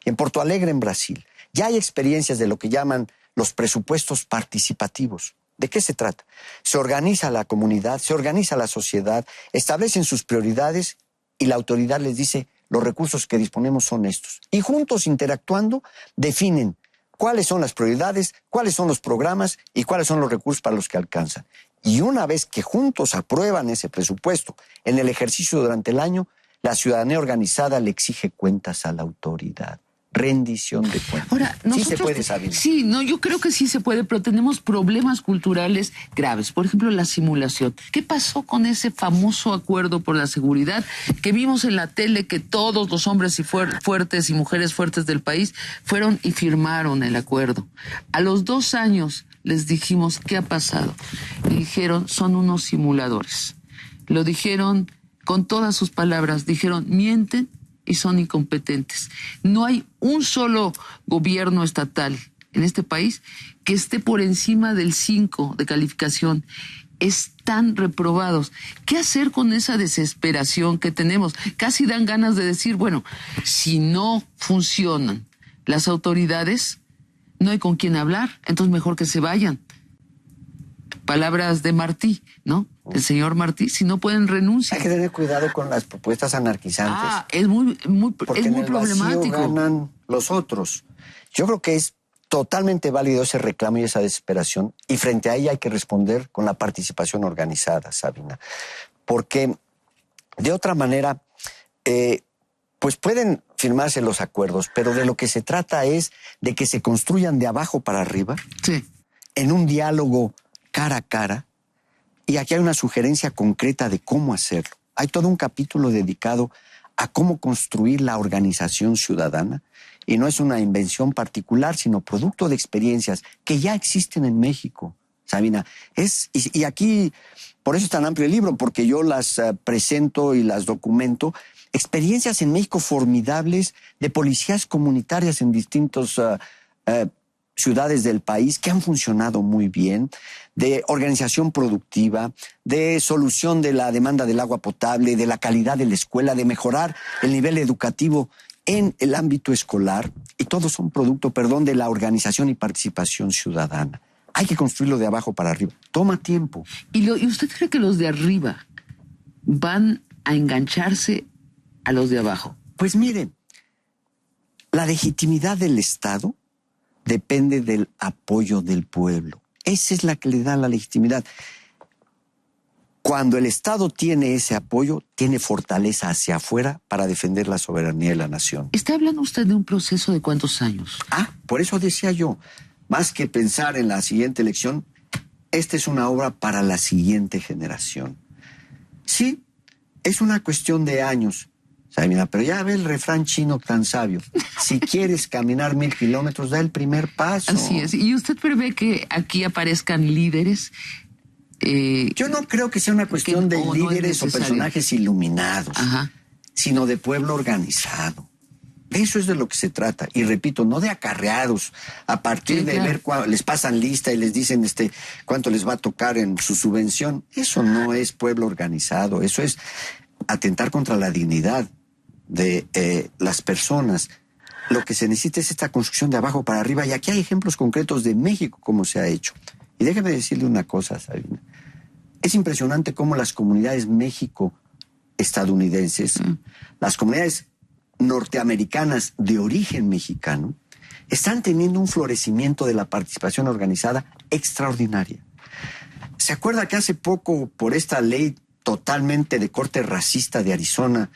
en Porto Alegre, en Brasil, ya hay experiencias de lo que llaman los presupuestos participativos. ¿De qué se trata? Se organiza la comunidad, se organiza la sociedad, establecen sus prioridades y la autoridad les dice, los recursos que disponemos son estos. Y juntos, interactuando, definen cuáles son las prioridades, cuáles son los programas y cuáles son los recursos para los que alcanzan. Y una vez que juntos aprueban ese presupuesto en el ejercicio durante el año, la ciudadanía organizada le exige cuentas a la autoridad. Rendición de cuentas. Ahora, nosotros, sí se puede, Sabina. Sí, no, yo creo que sí se puede, pero tenemos problemas culturales graves. Por ejemplo, la simulación. ¿Qué pasó con ese famoso acuerdo por la seguridad que vimos en la tele, que todos los hombres fuertes y mujeres fuertes del país fueron y firmaron el acuerdo? A los 2 años les dijimos, ¿qué ha pasado? Y dijeron, son unos simuladores. Lo dijeron con todas sus palabras, dijeron, mienten y son incompetentes. No hay un solo gobierno estatal en este país que esté por encima del 5 de calificación. Están reprobados. ¿Qué hacer con esa desesperación que tenemos? Casi dan ganas de decir, bueno, si no funcionan las autoridades, no hay con quién hablar, entonces mejor que se vayan. Palabras de Martí, ¿no? El señor Martí, si no pueden renunciar. Hay que tener cuidado con las propuestas anarquizantes. Es muy porque es muy en el problemático. vacío ganan los otros. Yo creo que es totalmente válido ese reclamo y esa desesperación, y frente a ella hay que responder con la participación organizada, Sabina. Porque de otra manera, pues pueden firmarse los acuerdos, pero de lo que se trata es de que se construyan de abajo para arriba, Sí. en un diálogo cara a cara, y aquí hay una sugerencia concreta de cómo hacerlo. Hay todo un capítulo dedicado a cómo construir la organización ciudadana, y no es una invención particular, sino producto de experiencias que ya existen en México, Sabina. Y aquí, por eso es tan amplio el libro, porque yo las presento y las documento, experiencias en México formidables de policías comunitarias en distintos ciudades del país que han funcionado muy bien, de organización productiva, de solución de la demanda del agua potable, de la calidad de la escuela, de mejorar el nivel educativo en el ámbito escolar, y todos son producto, de la organización y participación ciudadana. Hay que construirlo de abajo para arriba. Toma tiempo. ¿Y usted cree que los de arriba van a engancharse a los de abajo? Pues miren, la legitimidad del Estado depende del apoyo del pueblo. Esa es la que le da la legitimidad. Cuando el Estado tiene ese apoyo, tiene fortaleza hacia afuera para defender la soberanía de la nación. ¿Está hablando usted de un proceso de cuántos años? Por eso decía yo, más que pensar en la siguiente elección, esta es una obra para la siguiente generación. Sí, es una cuestión de años, Sabina, pero ya ve el refrán chino tan sabio. Si quieres caminar 1000 kilómetros, da el primer paso. Así es. ¿Y usted prevé que aquí aparezcan líderes Yo no creo que sea una cuestión de no es líderes o necesario. personajes iluminados, Ajá. sino de pueblo organizado. Eso es de lo que se trata. Y repito, no de acarreados, a partir Sí, de claro. ver les pasan lista y les dicen cuánto les va a tocar en su subvención. Eso no es pueblo organizado, eso es atentar contra la dignidad de las personas. Lo que se necesita es esta construcción de abajo para arriba, y aquí hay ejemplos concretos de México cómo se ha hecho. Y déjeme decirle una cosa, Sabina. Es impresionante cómo las comunidades México-estadounidenses, las comunidades norteamericanas de origen mexicano, están teniendo un florecimiento de la participación organizada extraordinaria. ¿Se acuerda que hace poco, por esta ley totalmente de corte racista de Arizona,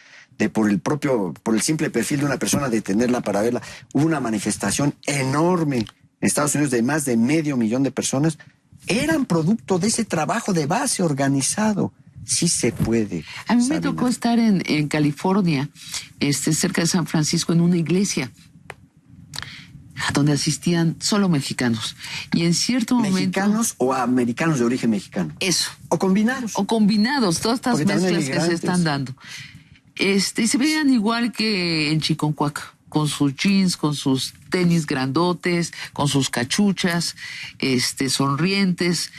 por el simple perfil de una persona, detenerla para verla, hubo una manifestación enorme en Estados Unidos de más de 500,000 de personas? Eran producto de ese trabajo de base organizado. Sí se puede. A mí Sabina. me tocó estar en California, cerca de San Francisco, en una iglesia donde asistían solo mexicanos. Y en cierto momento... ¿Mexicanos o americanos de origen mexicano? Eso. ¿O combinados? O combinados, todas estas Porque también hay mezclas que se migrantes. están dando. Y se veían igual que en Chiconcuac, con sus jeans, con sus tenis grandotes, con sus cachuchas, sonrientes.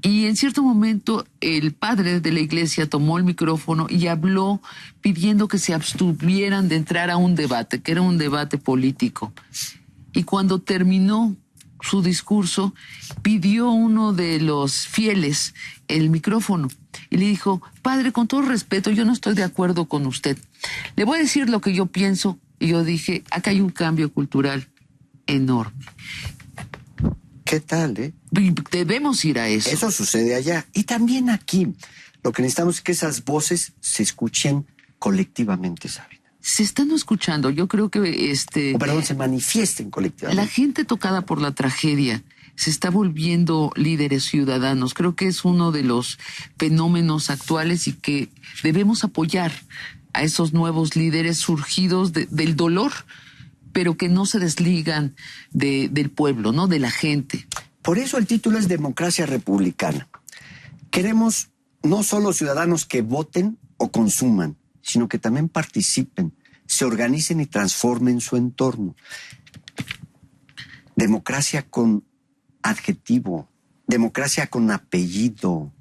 Y en cierto momento el padre de la iglesia tomó el micrófono y habló pidiendo que se abstuvieran de entrar a un debate, que era un debate político. Y cuando terminó su discurso, pidió uno de los fieles el micrófono y le dijo: padre, con todo respeto, yo no estoy de acuerdo con usted. Le voy a decir lo que yo pienso. Y yo dije, acá hay un cambio cultural enorme. ¿Qué tal, Debemos ir a eso. Eso sucede allá. Y también aquí. Lo que necesitamos es que esas voces se escuchen colectivamente, Sabina. Se están escuchando. Yo creo que Se manifiesten colectivamente. la gente tocada por la tragedia se está volviendo líderes ciudadanos. Creo que es uno de los fenómenos actuales y que debemos apoyar a esos nuevos líderes surgidos del dolor, pero que no se desligan del pueblo, ¿no? De la gente. Por eso el título es Democracia Republicana. Queremos no solo ciudadanos que voten o consuman, sino que también participen, se organicen y transformen su entorno. Democracia con adjetivo, democracia con apellido,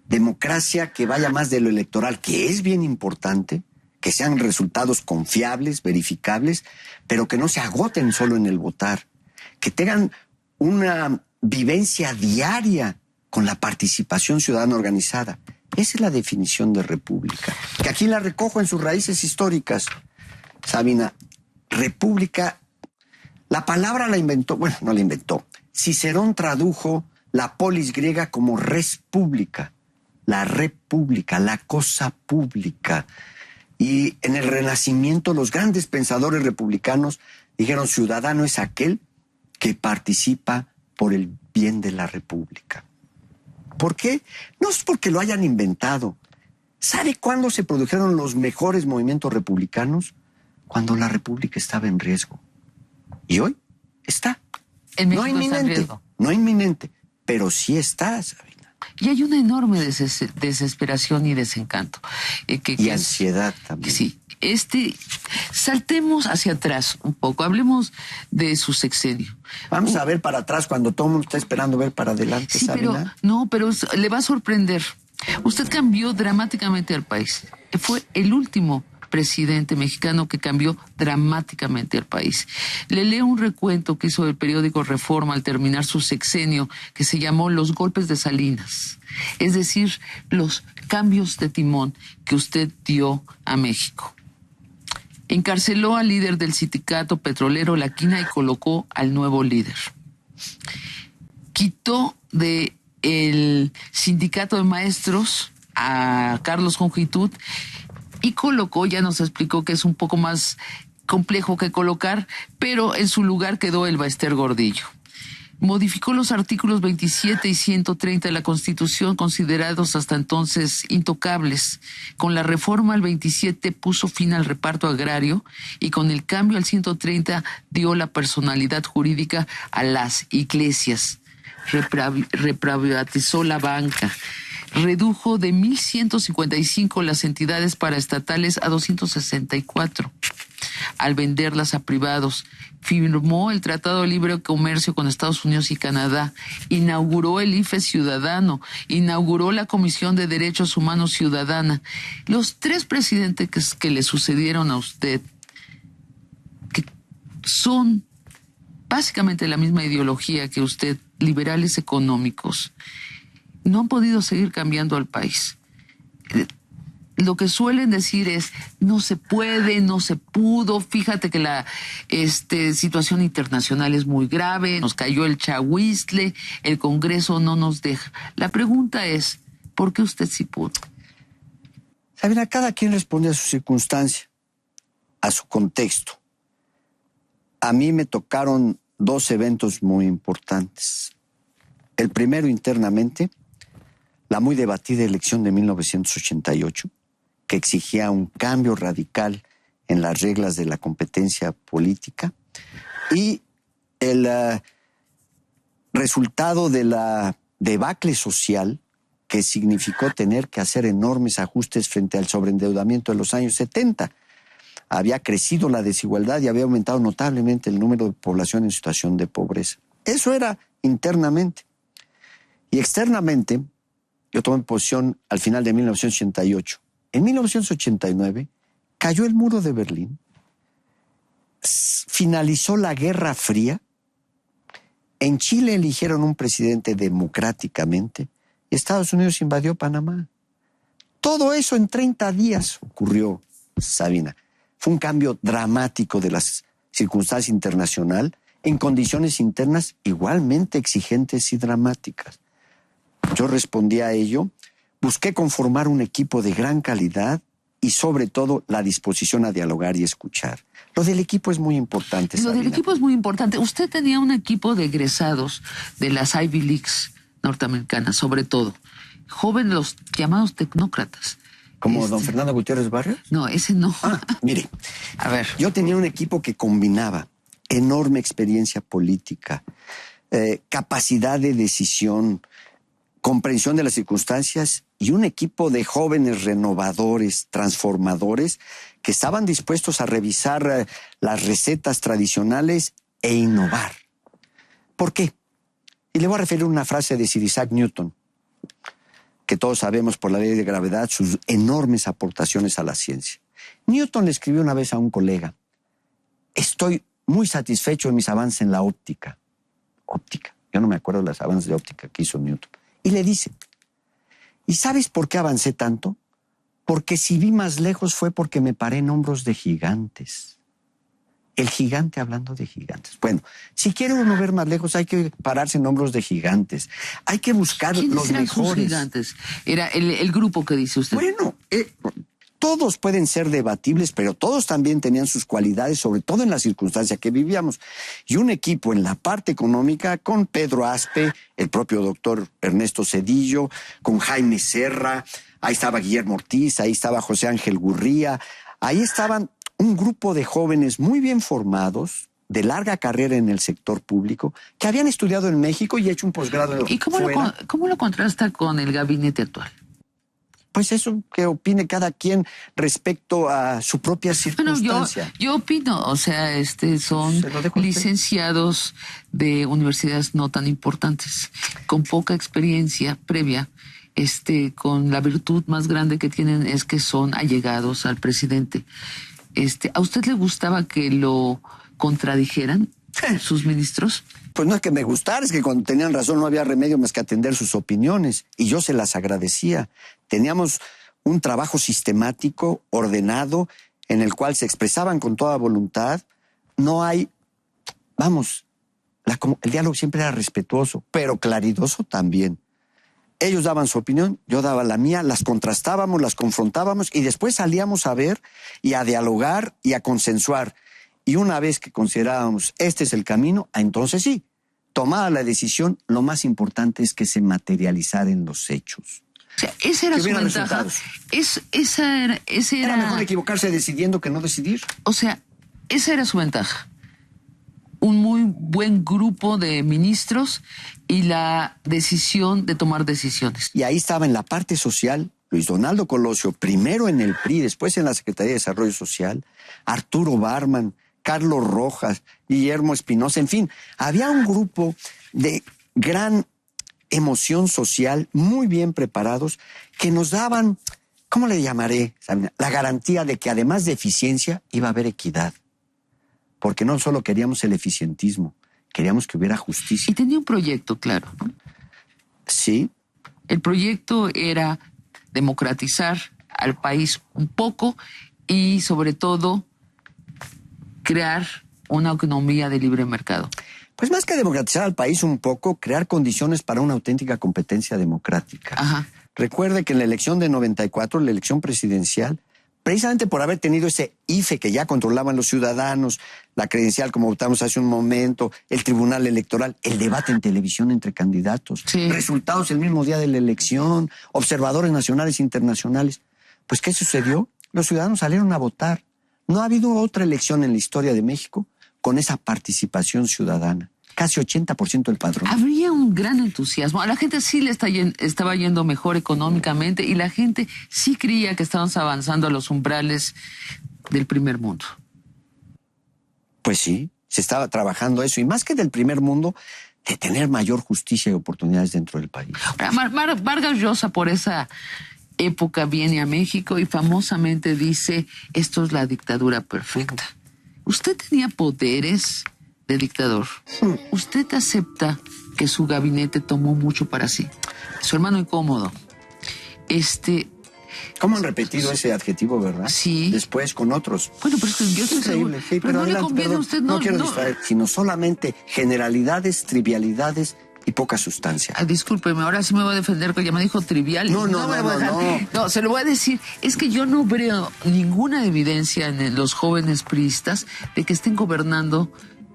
democracia que vaya más de lo electoral, que es bien importante, que sean resultados confiables, verificables, pero que no se agoten solo en el votar, que tengan una vivencia diaria con la participación ciudadana organizada. Esa es la definición de república, que aquí la recojo en sus raíces históricas. Sabina, república, la palabra la inventó, no la inventó. Cicerón tradujo la polis griega como res pública, la república, la cosa pública. Y en el Renacimiento los grandes pensadores republicanos dijeron: ciudadano es aquel que participa por el bien de la república. ¿Por qué? No es porque lo hayan inventado. ¿Sabe cuándo se produjeron los mejores movimientos republicanos? Cuando la república estaba en riesgo. Y hoy está. En México No está en inminente, riesgo. no inminente, pero sí está, Sabina. Y hay una enorme desesperación y desencanto. Y ansiedad también. Sí. Saltemos hacia atrás un poco, hablemos de su sexenio. Vamos a ver para atrás cuando todo el mundo está esperando ver para adelante, Sí, Sabina. pero le va a sorprender. Usted cambió dramáticamente al país. Fue el último presidente mexicano que cambió dramáticamente al país. Le leo un recuento que hizo el periódico Reforma al terminar su sexenio, que se llamó Los golpes de Salinas. Es decir, los cambios de timón que usted dio a México. Encarceló al líder del sindicato petrolero La Quina y colocó al nuevo líder. Quitó del sindicato de maestros a Carlos Jongitud y colocó, ya nos explicó que es un poco más complejo que colocar, pero en su lugar quedó el Baester Gordillo. Modificó los artículos 27 y 130 de la Constitución, considerados hasta entonces intocables. Con la reforma al 27 puso fin al reparto agrario y con el cambio al 130 dio la personalidad jurídica a las iglesias. reprivatizó la banca, redujo de 1.155 las entidades paraestatales a 264 al venderlas a privados. Firmó el Tratado de Libre Comercio con Estados Unidos y Canadá, inauguró el IFE Ciudadano, inauguró la Comisión de Derechos Humanos Ciudadana. Los tres presidentes que le sucedieron a usted, que son básicamente la misma ideología que usted, liberales económicos, no han podido seguir cambiando al país. Lo que suelen decir es, no se puede, no se pudo, fíjate que la situación internacional es muy grave, nos cayó el chahuizle, el Congreso no nos deja. La pregunta es, ¿por qué usted sí pudo? Sabina, cada quien responde a su circunstancia, a su contexto. A mí me tocaron dos eventos muy importantes. El primero, internamente, la muy debatida elección de 1988, que exigía un cambio radical en las reglas de la competencia política, y el resultado de la debacle social que significó tener que hacer enormes ajustes frente al sobreendeudamiento de los años 70. Había crecido la desigualdad y había aumentado notablemente el número de población en situación de pobreza. Eso era internamente. Y externamente, yo tomé posición al final de 1988. En 1989 cayó el muro de Berlín, finalizó la Guerra Fría, en Chile eligieron un presidente democráticamente y Estados Unidos invadió Panamá. Todo eso en 30 días ocurrió, Sabina. Fue un cambio dramático de las circunstancias internacionales en condiciones internas igualmente exigentes y dramáticas. Yo respondí a ello, busqué conformar un equipo de gran calidad y sobre todo la disposición a dialogar y escuchar. Lo del equipo es muy importante, Sabina. Lo del equipo es muy importante. Usted tenía un equipo de egresados de las Ivy Leagues norteamericanas, sobre todo. Jóvenes, los llamados tecnócratas. ¿Como don Fernando Gutiérrez Barrios? No, ese no. Mire, a ver, yo tenía un equipo que combinaba enorme experiencia política, capacidad de decisión, comprensión de las circunstancias y un equipo de jóvenes renovadores, transformadores, que estaban dispuestos a revisar las recetas tradicionales e innovar. ¿Por qué? Y le voy a referir una frase de Sir Isaac Newton, que todos sabemos por la ley de gravedad sus enormes aportaciones a la ciencia. Newton le escribió una vez a un colega: estoy muy satisfecho de mis avances en la óptica. Óptica. Yo no me acuerdo de los avances de óptica que hizo Newton. Y le dice: ¿y sabes por qué avancé tanto? Porque si vi más lejos fue porque me paré en hombros de gigantes. El gigante hablando de gigantes. Bueno, si quiere uno ver más lejos, hay que pararse en hombros de gigantes. Hay que buscar los eran mejores. Sus gigantes? Era el grupo que dice usted. Bueno, todos pueden ser debatibles, pero todos también tenían sus cualidades, sobre todo en la circunstancia que vivíamos. Y un equipo en la parte económica con Pedro Aspe, el propio doctor Ernesto Zedillo, con Jaime Serra, ahí estaba Guillermo Ortiz, ahí estaba José Ángel Gurría, ahí estaban un grupo de jóvenes muy bien formados, de larga carrera en el sector público, que habían estudiado en México y hecho un posgrado ¿Y cómo lo contrasta con el gabinete actual? Pues eso que opine cada quien respecto a su propia circunstancia. Bueno, yo opino, o sea, son licenciados de universidades no tan importantes, con poca experiencia previa, con la virtud más grande que tienen es que son allegados al presidente. ¿A usted le gustaba que lo contradijeran sus ministros? Pues no es que me gustara, es que cuando tenían razón no había remedio más que atender sus opiniones, y yo se las agradecía. Teníamos un trabajo sistemático, ordenado, en el cual se expresaban con toda voluntad. No hay, el diálogo siempre era respetuoso, pero claridoso también. Ellos daban su opinión, yo daba la mía, las contrastábamos, las confrontábamos y después salíamos a ver y a dialogar y a consensuar. Y una vez que considerábamos este es el camino, entonces sí, tomada la decisión, lo más importante es que se materializara en los hechos. O sea, esa era su ventaja. Era mejor equivocarse decidiendo que no decidir. O sea, esa era su ventaja. Un muy buen grupo de ministros y la decisión de tomar decisiones. Y ahí estaba en la parte social Luis Donaldo Colosio, primero en el PRI, después en la Secretaría de Desarrollo Social, Arturo Barman, Carlos Rojas, Guillermo Espinosa, en fin, había un grupo de gran emoción social, muy bien preparados, que nos daban, ¿cómo le llamaré, Sabina? La garantía de que además de eficiencia iba a haber equidad. Porque no solo queríamos el eficientismo, queríamos que hubiera justicia. Y tenía un proyecto, claro, ¿no? Sí. El proyecto era democratizar al país un poco y, sobre todo, crear una economía de libre mercado. Pues más que democratizar al país un poco, crear condiciones para una auténtica competencia democrática. Ajá. Recuerde que en la elección de 94, la elección presidencial, precisamente por haber tenido ese IFE que ya controlaban los ciudadanos, la credencial como votamos hace un momento, el tribunal electoral, el debate en televisión entre candidatos, sí, resultados el mismo día de la elección, observadores nacionales e internacionales. Pues, ¿qué sucedió? Los ciudadanos salieron a votar. No ha habido otra elección en la historia de México con esa participación ciudadana. Casi 80% del padrón. Habría un gran entusiasmo. A la gente sí le estaba yendo mejor económicamente y la gente sí creía que estábamos avanzando a los umbrales del primer mundo. Pues sí, se estaba trabajando eso. Y más que del primer mundo, de tener mayor justicia y oportunidades dentro del país. Vargas Llosa por esa época viene a México y famosamente dice, esto es la dictadura perfecta. Usted tenía poderes de dictador. Usted acepta que su gabinete tomó mucho para sí. Su hermano incómodo. ¿Cómo han repetido ese adjetivo, verdad? Sí. Después con otros. Bueno, pero es que yo estoy increíble, seguro. sí, pero no adelante, le conviene perdón, a usted, no quiero distraer, sino solamente generalidades, trivialidades y poca sustancia. Ay, discúlpeme, ahora sí me voy a defender porque ya me dijo trivial. No, No, se lo voy a decir. Es que yo no veo ninguna evidencia en los jóvenes priistas de que estén gobernando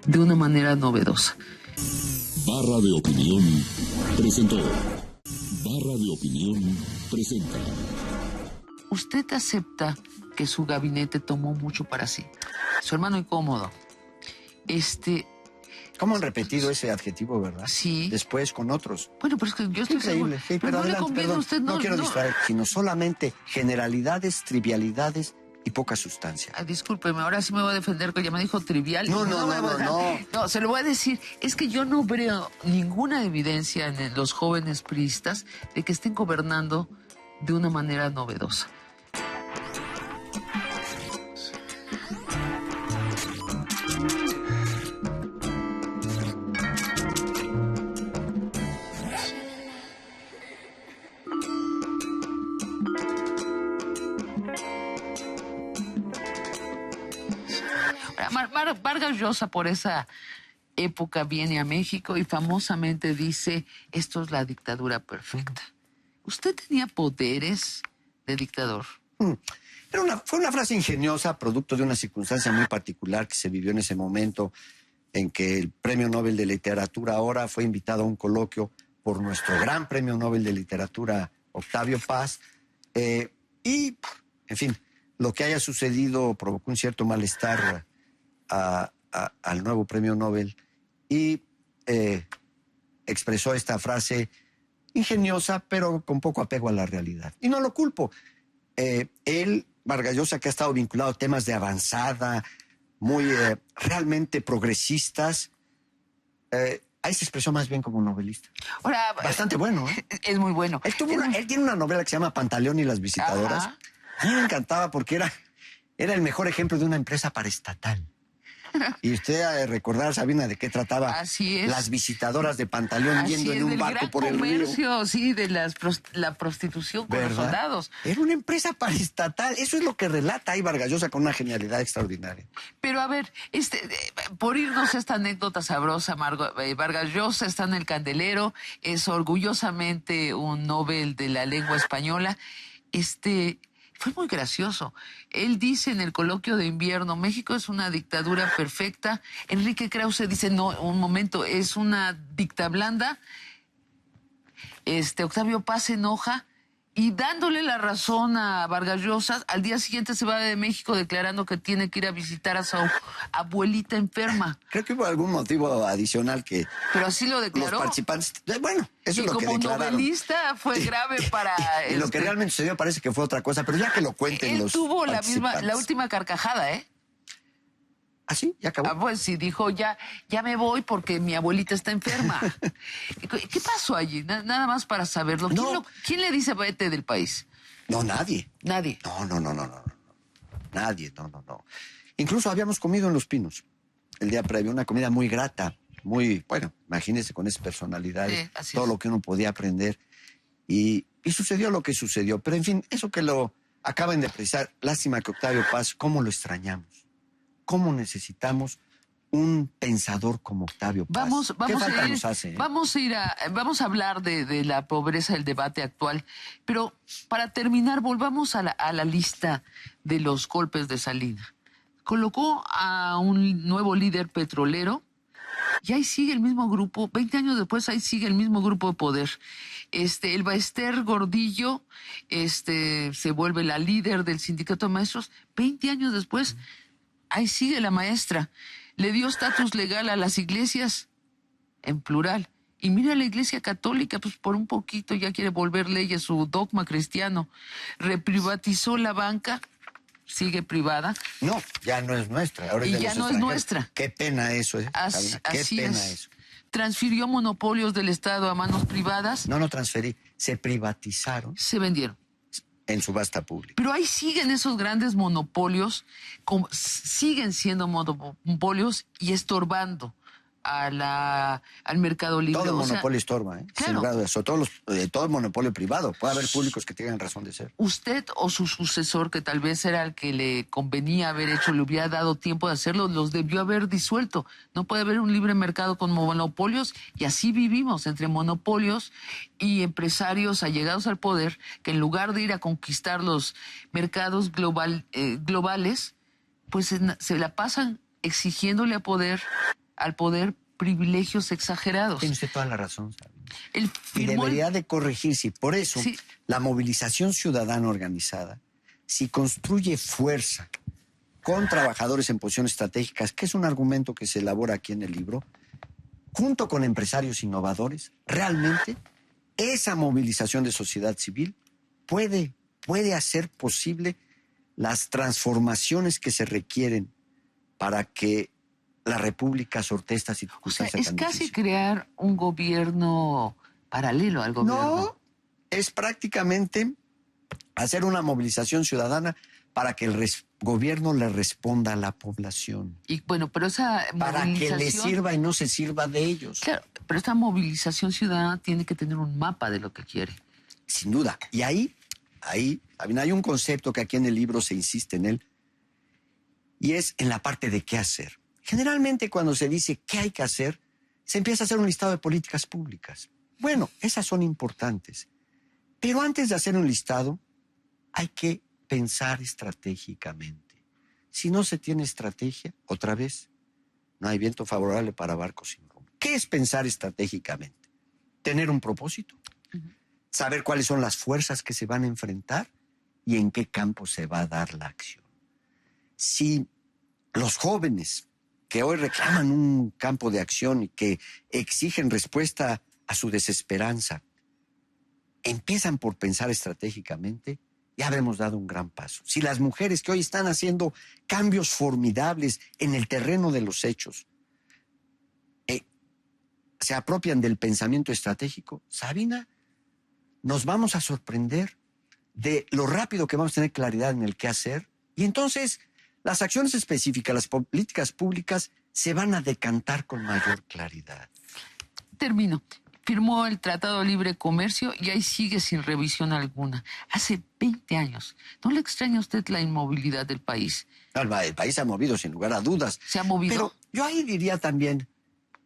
de una manera novedosa. Barra de Opinión presentó. Barra de Opinión presenta. Usted acepta que su gabinete tomó mucho para sí. Su hermano incómodo. ¿Cómo han repetido ese adjetivo, verdad? Sí. Después con otros. Bueno, pero es que yo estoy Increíble, seguro. sí, pero no adelante, le conviene perdón, a usted, no quiero distraer, sino solamente generalidades, trivialidades y poca sustancia. Ay, discúlpeme, ahora sí me voy a defender porque ya me dijo trivial. No, se lo voy a decir. Es que yo no veo ninguna evidencia en los jóvenes priistas de que estén gobernando de una manera novedosa. Vargas Llosa por esa época viene a México y famosamente dice, esto es la dictadura perfecta. Usted tenía poderes de dictador. Fue una frase ingeniosa, producto de una circunstancia muy particular que se vivió en ese momento en que el Premio Nobel de Literatura ahora fue invitado a un coloquio por nuestro gran Premio Nobel de Literatura, Octavio Paz. Y, en fin, lo que haya sucedido provocó un cierto malestar al nuevo Premio Nobel y expresó esta frase ingeniosa, pero con poco apego a la realidad. Y no lo culpo. Él, Vargas Llosa, que ha estado vinculado a temas de avanzada, muy realmente progresistas, ahí se expresó más bien como novelista. Ahora, bastante bueno, ¿eh? Es muy bueno. Él tiene una novela que se llama Pantaleón y las visitadoras. Ajá. A mí me encantaba porque era el mejor ejemplo de una empresa paraestatal. Y usted ha de recordar, Sabina, de qué trataba. Así es. Las visitadoras de Pantaleón yendo en un barco por el río. Comercio, sí, de la prostitución con los soldados. Era una empresa paraestatal. Eso es lo que relata ahí Vargas Llosa con una genialidad extraordinaria. Pero a ver, por irnos a esta anécdota sabrosa, Vargas Llosa está en el candelero, es orgullosamente un Nobel de la lengua española. Fue muy gracioso. Él dice en el coloquio de invierno, México es una dictadura perfecta. Enrique Krause dice, no, un momento, es una dicta blanda. Octavio Paz se enoja y dándole la razón a Vargas Llosa, al día siguiente se va de México declarando que tiene que ir a visitar a su abuelita enferma. Creo que hubo algún motivo adicional que Pero así lo los declaró. participantes... Bueno, eso Y es lo que como declararon. novelista fue grave para... Y lo que realmente sucedió parece que fue otra cosa, pero ya que lo cuenten él los tuvo la participantes. última carcajada, ¿eh? ¿Ah, sí? ¿Ya acabó? Ah, pues sí, dijo, ya me voy porque mi abuelita está enferma. ¿Qué pasó allí? Nada más para saberlo. No. ¿Quién le dice vete del país? No, nadie. Nadie. No. Nadie, no. Incluso habíamos comido en Los Pinos el día previo, una comida muy grata, muy, bueno, imagínense con esas personalidades, Sí, así todo es. lo que uno podía aprender. Y sucedió lo que sucedió. Pero en fin, eso que lo acaban de precisar, lástima que Octavio Paz, ¿cómo lo extrañamos? ¿Cómo necesitamos un pensador como Octavio Paz? Vamos ¿Qué falta a ir, nos hace? vamos a hablar de la pobreza del debate actual, pero para terminar volvamos a la lista de los golpes de Salinas. Colocó a un nuevo líder petrolero y ahí sigue el mismo grupo, 20 años después ahí sigue el mismo grupo de poder. El Baester Gordillo, se vuelve la líder del sindicato de maestros, 20 años después ahí sigue la maestra. Le dio estatus legal a las iglesias, en plural. Y mira la iglesia católica, pues por un poquito ya quiere volver ley a su dogma cristiano. Reprivatizó la banca, sigue privada. No, ya no es nuestra. Ahora Y es de ya los no es extranjeros. nuestra. Qué pena eso, ¿eh? Sabina? Qué Así pena es. eso. Transfirió monopolios del Estado a manos privadas, No transferí, se privatizaron se vendieron. en subasta pública. Pero ahí siguen esos grandes monopolios, siguen siendo monopolios y estorbando al mercado libre. Todo O sea, monopolio estorba, ¿eh? claro. Sin lugar a dudas. Sobre todo el monopolio privado. Puede haber públicos que tengan razón de ser. usted o su sucesor, que tal vez era el que le convenía haber hecho, le hubiera dado tiempo de hacerlo, los debió haber disuelto. No puede haber un libre mercado con monopolios y así vivimos entre monopolios y empresarios allegados al poder que en lugar de ir a conquistar los mercados globales, pues se la pasan exigiéndole al poder privilegios exagerados. Tiene usted toda la razón, ¿sabe? Él Y firmó debería de corregirse. Y por eso, Sí. la movilización ciudadana organizada, si construye fuerza con trabajadores en posiciones estratégicas, que es un argumento que se elabora aquí en el libro, junto con empresarios innovadores, realmente esa movilización de sociedad civil puede hacer posible las transformaciones que se requieren para que la República sortee estas O sea, circunstancias es tan casi difíciles. crear un gobierno paralelo al gobierno. No, es prácticamente hacer una movilización ciudadana para que el gobierno le responda a la población, Y bueno, pero esa para que movilización... le sirva y no se sirva de ellos. Claro, pero esta movilización ciudadana tiene que tener un mapa de lo que quiere. Sin duda. Y ahí, Sabina, hay un concepto que aquí en el libro se insiste en él, y es en la parte de qué hacer. Generalmente cuando se dice qué hay que hacer, se empieza a hacer un listado de políticas públicas. Bueno, esas son importantes. Pero antes de hacer un listado, hay que pensar estratégicamente. Si no se tiene estrategia, otra vez, no hay viento favorable para barcos sin rumbo. ¿Qué es pensar estratégicamente? Tener un propósito, saber cuáles son las fuerzas que se van a enfrentar y en qué campo se va a dar la acción. Si los jóvenes que hoy reclaman un campo de acción y que exigen respuesta a su desesperanza, empiezan por pensar estratégicamente, ya habremos dado un gran paso. Si las mujeres que hoy están haciendo cambios formidables en el terreno de los hechos se apropian del pensamiento estratégico, Sabina, nos vamos a sorprender de lo rápido que vamos a tener claridad en el qué hacer, y entonces las acciones específicas, las políticas públicas se van a decantar con mayor claridad. Termino. Firmó el Tratado de Libre Comercio y ahí sigue sin revisión alguna. Hace 20 años. ¿No le extraña a usted la inmovilidad del país? El país se ha movido, sin lugar a dudas. ¿Se ha movido? Pero yo ahí diría también,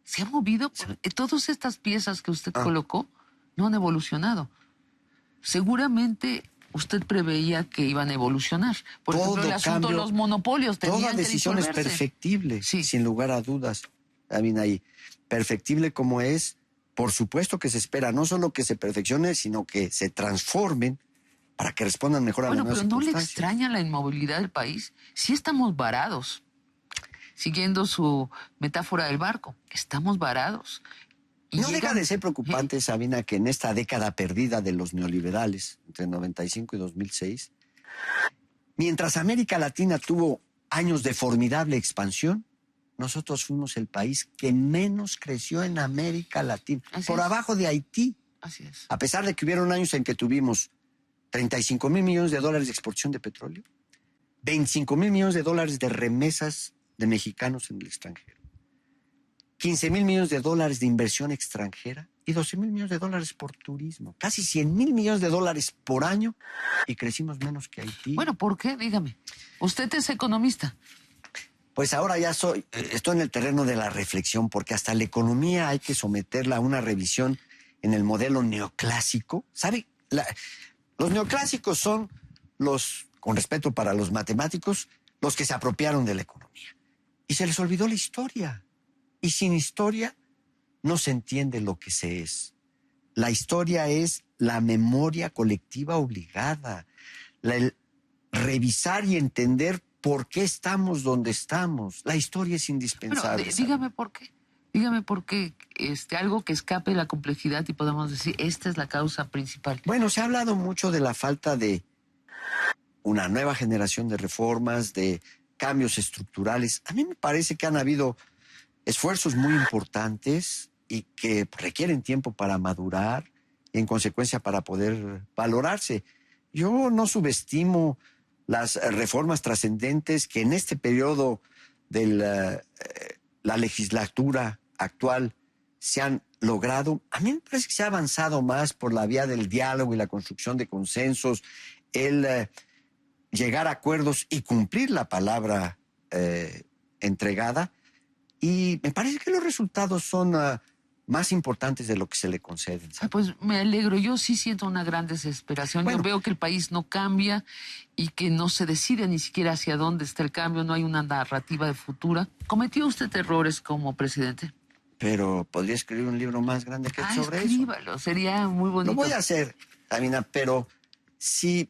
¿Se ha movido? Todas estas piezas que usted colocó no han evolucionado. Seguramente usted preveía que iban a evolucionar. Por ejemplo, el asunto de los monopolios tenían toda que decisión es disolverse. perfectible, Sí. sin lugar a dudas. También ahí, perfectible como es, por supuesto que se espera no solo que se perfeccione, sino que se transformen para que respondan mejor a las Bueno, nuevas pero ¿no le circunstancias. extraña la inmovilidad del país? Sí estamos varados. Siguiendo su metáfora del barco, estamos varados. Y No deja de ser ¿eh? preocupante, Sabina, que en esta década perdida de los neoliberales, entre 95 y 2006, mientras América Latina tuvo años de formidable expansión, nosotros fuimos el país que menos creció en América Latina, Así por es. abajo de Haití. Así es. A pesar de que hubieron años en que tuvimos 35 mil millones de dólares de exportación de petróleo, 25 mil millones de dólares de remesas de mexicanos en el extranjero, 15 mil millones de dólares de inversión extranjera y 12 mil millones de dólares por turismo. Casi 100 mil millones de dólares por año y crecimos menos que Haití. Bueno, ¿por qué? Dígame. Usted es economista. Pues ahora ya estoy en el terreno de la reflexión, porque hasta la economía hay que someterla a una revisión en el modelo neoclásico. ¿Sabe? Los neoclásicos son los, con respeto para los matemáticos, los que se apropiaron de la economía. Y se les olvidó la historia. Y sin historia no se entiende lo que se es. La historia es la memoria colectiva obligada, el revisar y entender por qué estamos donde estamos. La historia es indispensable. Bueno, dígame por qué. Dígame por qué algo que escape la complejidad y podemos decir, esta es la causa principal. Bueno, se ha hablado mucho de la falta de una nueva generación de reformas, de cambios estructurales. A mí me parece que han habido esfuerzos muy importantes y que requieren tiempo para madurar y en consecuencia para poder valorarse. Yo no subestimo las reformas trascendentes que en este periodo de la legislatura actual se han logrado. A mí me parece que se ha avanzado más por la vía del diálogo y la construcción de consensos, el llegar a acuerdos y cumplir la palabra entregada. Y me parece que los resultados son más importantes de lo que se le conceden. Pues me alegro, yo sí siento una gran desesperación. Bueno, yo veo que el país no cambia y que no se decide ni siquiera hacia dónde está el cambio, no hay una narrativa de futura. ¿Cometió usted errores como presidente? Pero podría escribir un libro más grande que sobre escríbalo, eso. Sería muy bonito. Lo voy a hacer, Sabina, pero si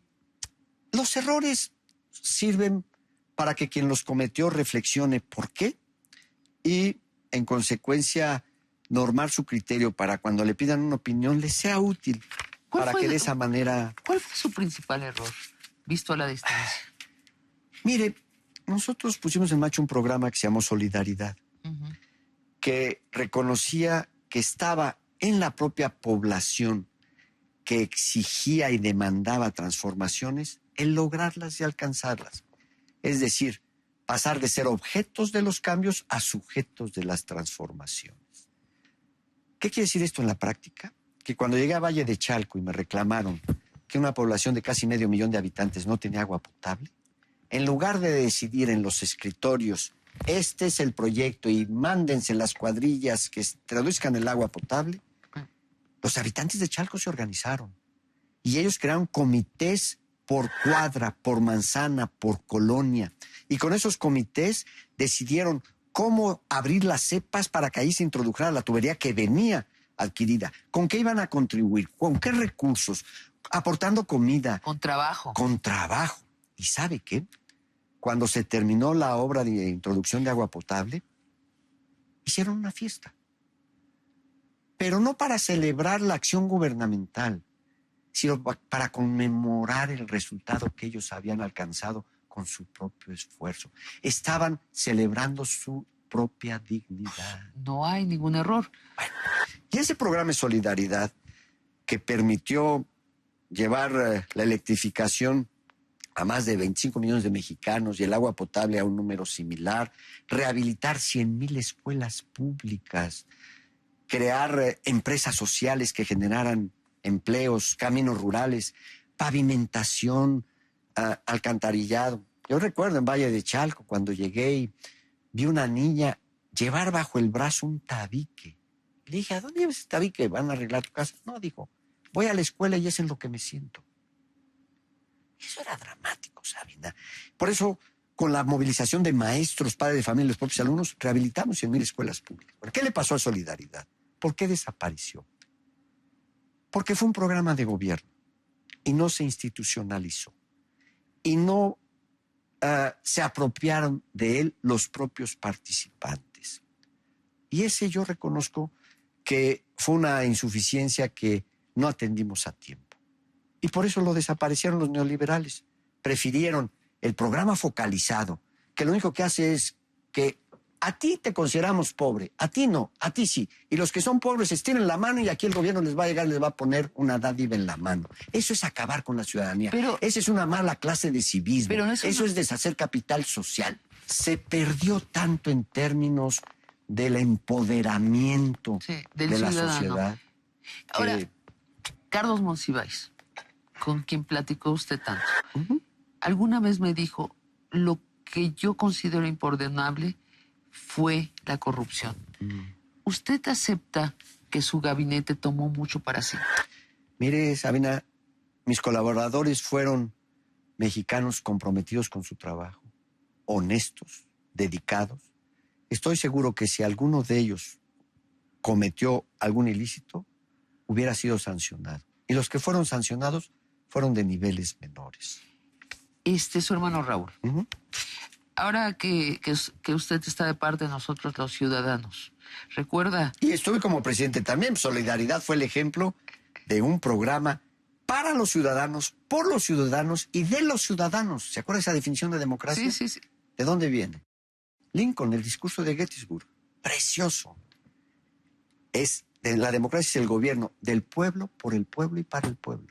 los errores sirven para que quien los cometió reflexione por qué y, en consecuencia, normar su criterio para cuando le pidan una opinión les sea útil, para que de esa manera... ¿Cuál fue su principal error, visto a la distancia? Mire, nosotros pusimos en marcha un programa que se llamó Solidaridad, que reconocía que estaba en la propia población que exigía y demandaba transformaciones, el lograrlas y alcanzarlas. Es decir, pasar de ser objetos de los cambios a sujetos de las transformaciones. ¿Qué quiere decir esto en la práctica? Que cuando llegué a Valle de Chalco y me reclamaron que una población de casi 500,000 de habitantes no tenía agua potable, en lugar de decidir en los escritorios, este es el proyecto y mándense las cuadrillas que traduzcan el agua potable, los habitantes de Chalco se organizaron y ellos crearon comités por cuadra, por manzana, por colonia. Y con esos comités decidieron cómo abrir las cepas para que ahí se introdujera la tubería que venía adquirida. ¿Con qué iban a contribuir? ¿Con qué recursos? Aportando comida. Con trabajo. Con trabajo. ¿Y sabe qué? Cuando se terminó la obra de introducción de agua potable, hicieron una fiesta. Pero no para celebrar la acción gubernamental, sino para conmemorar el resultado que ellos habían alcanzado con su propio esfuerzo. Estaban celebrando su propia dignidad. No hay ningún error. Bueno, y ese programa de solidaridad que permitió llevar la electrificación a más de 25 millones de mexicanos y el agua potable a un número similar, rehabilitar 100,000 escuelas públicas, crear empresas sociales que generaran empleos, caminos rurales, pavimentación, alcantarillado. Yo recuerdo en Valle de Chalco cuando llegué y vi una niña llevar bajo el brazo un tabique. Le dije, ¿a dónde llevas ese tabique? ¿Van a arreglar tu casa? No, dijo, voy a la escuela y es en lo que me siento. Eso era dramático, Sabina. Por eso, con la movilización de maestros, padres de familia y los propios alumnos, rehabilitamos 100,000 escuelas públicas. ¿Por qué le pasó a Solidaridad? ¿Por qué desapareció? Porque fue un programa de gobierno y no se institucionalizó. Y no se apropiaron de él los propios participantes. Y ese yo reconozco que fue una insuficiencia que no atendimos a tiempo. Y por eso lo desaparecieron los neoliberales. Prefirieron el programa focalizado, que lo único que hace es que a ti te consideramos pobre, a ti no, a ti sí. Y los que son pobres estiren la mano y aquí el gobierno les va a llegar, les va a poner una dádiva en la mano. Eso es acabar con la ciudadanía. Esa es una mala clase de civismo. Pero eso es deshacer capital social. Se perdió tanto en términos del empoderamiento de la sociedad. Ahora, Carlos Monsiváis, con quien platicó usted tanto, alguna vez me dijo, lo que yo considero imperdonable fue la corrupción. ¿Usted acepta que su gabinete tomó mucho para sí? Mire, Sabina, mis colaboradores fueron mexicanos comprometidos con su trabajo, honestos, dedicados. Estoy seguro que si alguno de ellos cometió algún ilícito, hubiera sido sancionado. Y los que fueron sancionados fueron de niveles menores. Su hermano Raúl. Ahora que usted está de parte de nosotros los ciudadanos, ¿recuerda? Y estuve como presidente también. Solidaridad fue el ejemplo de un programa para los ciudadanos, por los ciudadanos y de los ciudadanos. ¿Se acuerda esa definición de democracia? Sí. ¿De dónde viene? Lincoln, el discurso de Gettysburg. Precioso. La democracia es el gobierno del pueblo, por el pueblo y para el pueblo.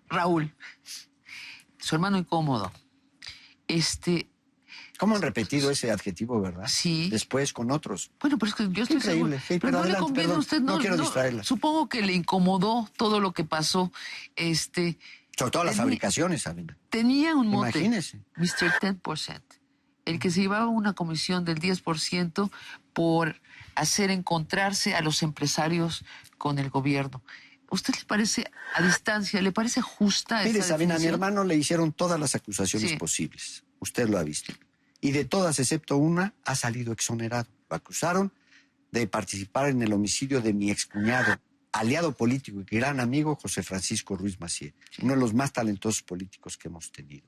Raúl, su hermano incómodo. ¿Cómo han repetido ese adjetivo, verdad? Sí. Después con otros. Bueno, pero es que yo estoy increíble. seguro. Sí, pero no adelante, le conviene a usted, no quiero distraerla. Supongo que le incomodó todo lo que pasó. Sobre todo las fabricaciones, Sabina. Tenía un mote. Imagínese. Mr. 10%. El que se llevaba una comisión del 10% por hacer encontrarse a los empresarios con el gobierno. ¿Usted le parece, a distancia, le parece justa esa definición? Mire, Sabina, a mi hermano le hicieron todas las acusaciones posibles. Usted lo ha visto. Y de todas, excepto una, ha salido exonerado. Lo acusaron de participar en el homicidio de mi excuñado, aliado político y gran amigo, José Francisco Ruiz Massieu, uno de los más talentosos políticos que hemos tenido.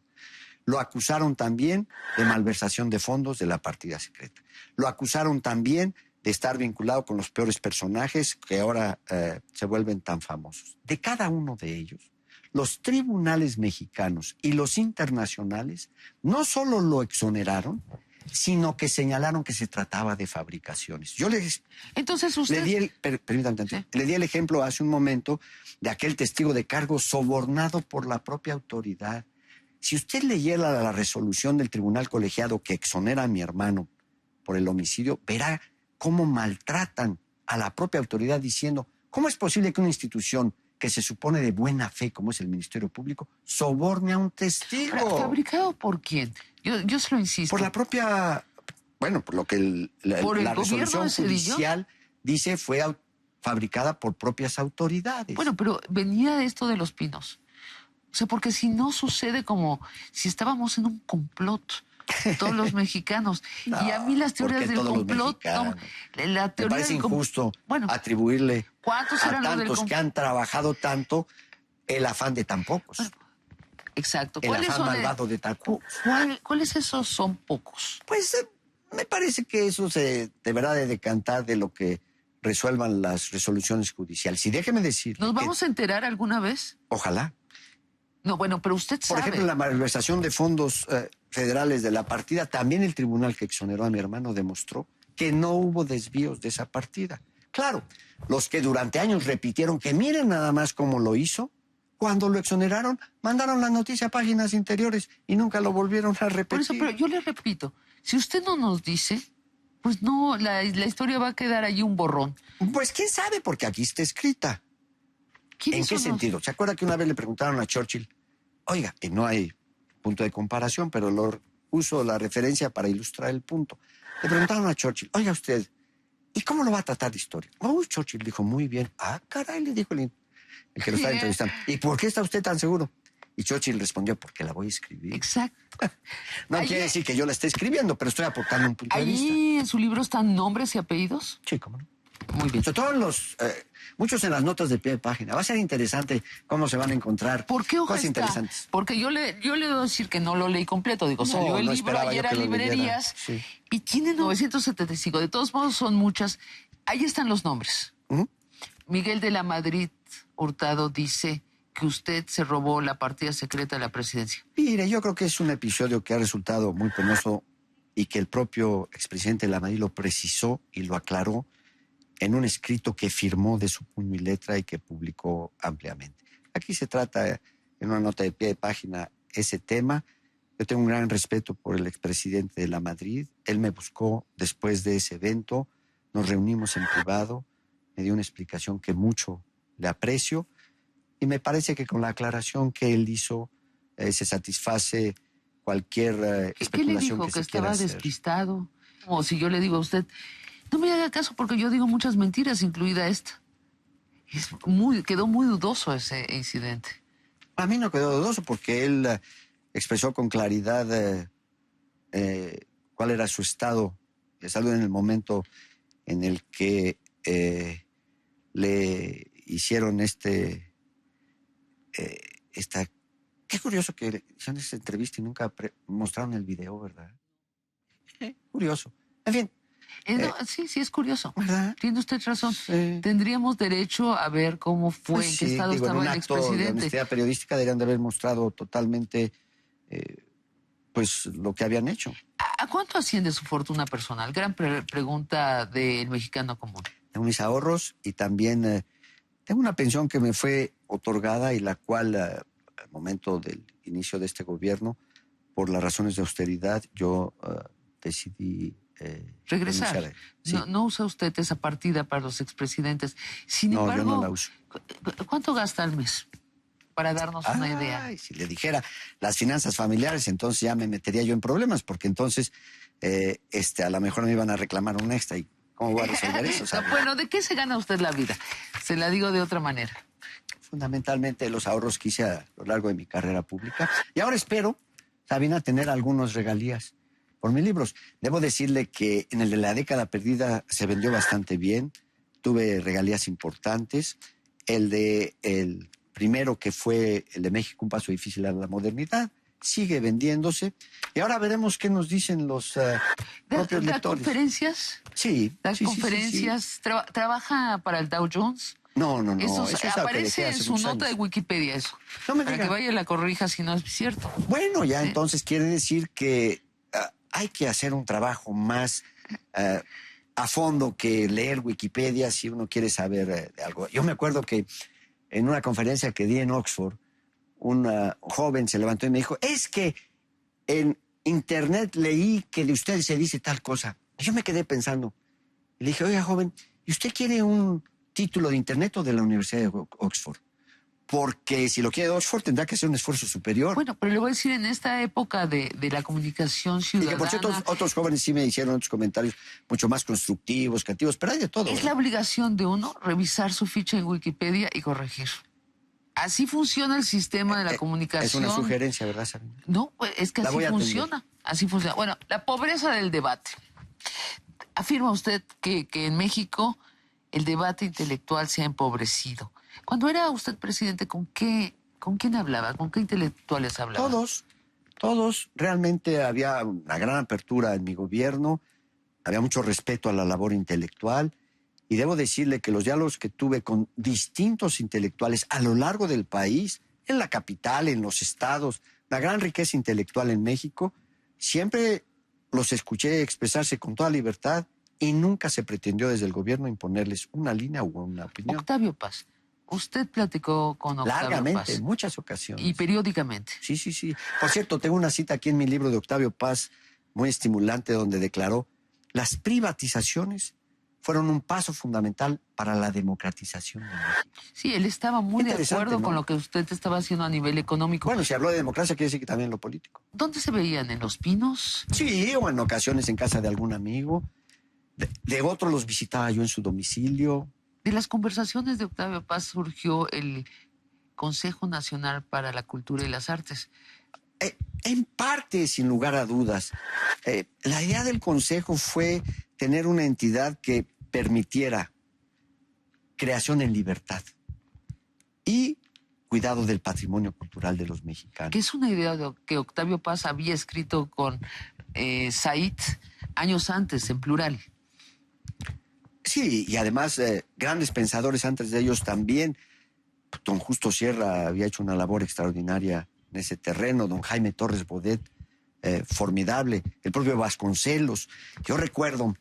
Lo acusaron también de malversación de fondos de la partida secreta. Lo acusaron también de estar vinculado con los peores personajes que ahora se vuelven tan famosos. De cada uno de ellos, los tribunales mexicanos y los internacionales no solo lo exoneraron, sino que señalaron que se trataba de fabricaciones. Yo Entonces usted... le di el ejemplo hace un momento de aquel testigo de cargo sobornado por la propia autoridad. Si usted leyera la resolución del tribunal colegiado que exonera a mi hermano por el homicidio, verá cómo maltratan a la propia autoridad diciendo, ¿cómo es posible que una institución que se supone de buena fe, como es el Ministerio Público, soborne a un testigo? ¿Fabricado por quién? Yo se lo insisto. Por la propia... Bueno, por lo que la resolución judicial dice fue fabricada por propias autoridades. Bueno, pero venía de esto de Los Pinos. O sea, porque si no sucede como si estábamos en un complot todos los mexicanos. No, y a mí las teorías del complot... la teoría me parece injusto atribuirle a tantos que han trabajado tanto el afán de tan pocos. Bueno, exacto. El afán malvado de tan pocos. ¿Cuáles esos son pocos? Pues me parece que eso se deberá de decantar de lo que resuelvan las resoluciones judiciales. Y déjeme decir... ¿Nos vamos a enterar alguna vez? Ojalá. No, bueno, pero usted sabe... Por ejemplo, la malversación de fondos federales de la partida, también el tribunal que exoneró a mi hermano demostró que no hubo desvíos de esa partida. Claro, los que durante años repitieron que miren nada más cómo lo hizo, cuando lo exoneraron, mandaron la noticia a páginas interiores y nunca lo volvieron a repetir. Por eso, pero yo le repito, si usted no nos dice, pues no, la historia va a quedar allí un borrón. Pues quién sabe, porque aquí está escrita. ¿En qué sentido? ¿Se acuerda que una vez le preguntaron a Churchill? Oiga, y no hay punto de comparación, pero uso la referencia para ilustrar el punto. Le preguntaron a Churchill, oiga usted, ¿y cómo lo va a tratar de historia? Churchill dijo, muy bien. Ah, caray, le dijo el que lo estaba entrevistando. ¿Y por qué está usted tan seguro? Y Churchill respondió, porque la voy a escribir. Exacto. No quiere decir que yo la esté escribiendo, pero estoy aportando un punto de vista. ¿Ahí en su libro están nombres y apellidos? Sí, cómo no. Muy bien. Sobre todo muchos en las notas de pie de página. Va a ser interesante cómo se van a encontrar ¿Por qué hoja cosas está? interesantes. Porque yo le debo decir que no lo leí completo. Digo, No, salió el no libro esperaba ayer yo a que lo librerías leyera. Sí. y tiene 975. De todos modos, son muchas. Ahí están los nombres. ¿Mm? Miguel de la Madrid Hurtado dice que usted se robó la partida secreta de la presidencia. Mire, yo creo que es un episodio que ha resultado muy penoso y que el propio expresidente de la Madrid lo precisó y lo aclaró en un escrito que firmó de su puño y letra y que publicó ampliamente. Aquí se trata, en una nota de pie de página, ese tema. Yo tengo un gran respeto por el expresidente de la Madrid. Él me buscó después de ese evento, nos reunimos en privado, me dio una explicación que mucho le aprecio y me parece que con la aclaración que él hizo se satisface cualquier ¿Qué le especulación dijo? que ¿Que se quiera estaba hacer. despistado? O si yo le digo a usted, no me haga caso porque yo digo muchas mentiras, incluida esta. Quedó muy dudoso ese incidente. A mí no quedó dudoso porque él expresó con claridad cuál era su estado de salud en el momento en el que le hicieron esta... Qué curioso que le hicieron esta entrevista y nunca mostraron el video, ¿verdad? Curioso. En fin. No, sí, es curioso. ¿Verdad? Tiene usted razón. Sí. Tendríamos derecho a ver cómo fue, Pues en qué sí, estado digo, en estaba un el acto de expresidente. honestidad periodística deberían de haber mostrado totalmente pues lo que habían hecho. ¿A cuánto asciende su fortuna personal? Gran pregunta del mexicano común. Tengo mis ahorros y también tengo una pensión que me fue otorgada y la cual al momento del inicio de este gobierno, por las razones de austeridad, yo decidí regresar. renunciar. Sí. No usa usted esa partida para los expresidentes. Sin No, embargo, yo no la uso. ¿Cuánto gasta al mes? Para darnos una idea. Si le dijera las finanzas familiares, entonces ya me metería yo en problemas, porque entonces a lo mejor me iban a reclamar un extra. ¿Y cómo voy a resolver eso? Bueno, ¿de qué se gana usted la vida? Se la digo de otra manera. Fundamentalmente los ahorros que hice a lo largo de mi carrera pública. Y ahora espero, Sabina, tener algunos regalías por mis libros. Debo decirle que en el de la década perdida se vendió bastante bien. Tuve regalías importantes. El primero, que fue el de México, un paso difícil a la modernidad, sigue vendiéndose. Y ahora veremos qué nos dicen los propios ¿Da lectores. conferencias? Sí. ¿Da sí, conferencias? sí. ¿Trabaja para el Dow Jones? No. Eso es algo que aparece dejé hace en su muchos nota años. de Wikipedia eso. No me para diga. que vaya y la corrija si no es cierto. Bueno, ya Sí. entonces quiere decir que hay que hacer un trabajo más a fondo que leer Wikipedia si uno quiere saber de algo. Yo me acuerdo que en una conferencia que di en Oxford, un joven se levantó y me dijo, es que en internet leí que de usted se dice tal cosa. Y yo me quedé pensando. Y le dije, oiga, joven, ¿y usted quiere un título de internet o de la Universidad de Oxford? Porque si lo quiere de Oxford tendrá que hacer un esfuerzo superior. Bueno, pero le voy a decir, en esta época de la comunicación Y ciudadana... que por cierto, otros jóvenes sí me hicieron otros comentarios mucho más constructivos, creativos, pero hay de todo. Es la obligación de uno revisar su ficha en Wikipedia y corregir. Así funciona el sistema de la comunicación. Es una sugerencia, ¿verdad, Sabina? No, pues, es que La así voy a atender. funciona. Así funciona. Bueno, la pobreza del debate. Afirma usted que en México el debate intelectual se ha empobrecido. Cuando era usted presidente, ¿con quién hablaba? ¿Con qué intelectuales hablaba? Todos. Realmente había una gran apertura en mi gobierno, había mucho respeto a la labor intelectual, y debo decirle que los diálogos que tuve con distintos intelectuales a lo largo del país, en la capital, en los estados, la gran riqueza intelectual en México, siempre los escuché expresarse con toda libertad y nunca se pretendió desde el gobierno imponerles una línea u una opinión. Octavio Paz. Usted platicó con Octavio Largamente, Paz. en muchas ocasiones. Y periódicamente. Sí. Por cierto, tengo una cita aquí en mi libro de Octavio Paz, muy estimulante, donde declaró: las privatizaciones fueron un paso fundamental para la democratización de México. Sí, él estaba muy de Interesante, acuerdo ¿no? con lo que usted estaba haciendo a nivel económico. Bueno, si habló de democracia, quiere decir que también lo político. ¿Dónde se veían? ¿En Los Pinos? Sí, o en ocasiones en casa de algún amigo. De otros los visitaba yo en su domicilio. De las conversaciones de Octavio Paz surgió el Consejo Nacional para la Cultura y las Artes. En parte, sin lugar a dudas. La idea del Consejo fue tener una entidad que permitiera creación en libertad y cuidado del patrimonio cultural de los mexicanos. Que es una idea que Octavio Paz había escrito con Said años antes, en plural. Sí, y además grandes pensadores antes de ellos también. Don Justo Sierra había hecho una labor extraordinaria en ese terreno, don Jaime Torres Bodet, formidable, el propio Vasconcelos. Yo recuerdo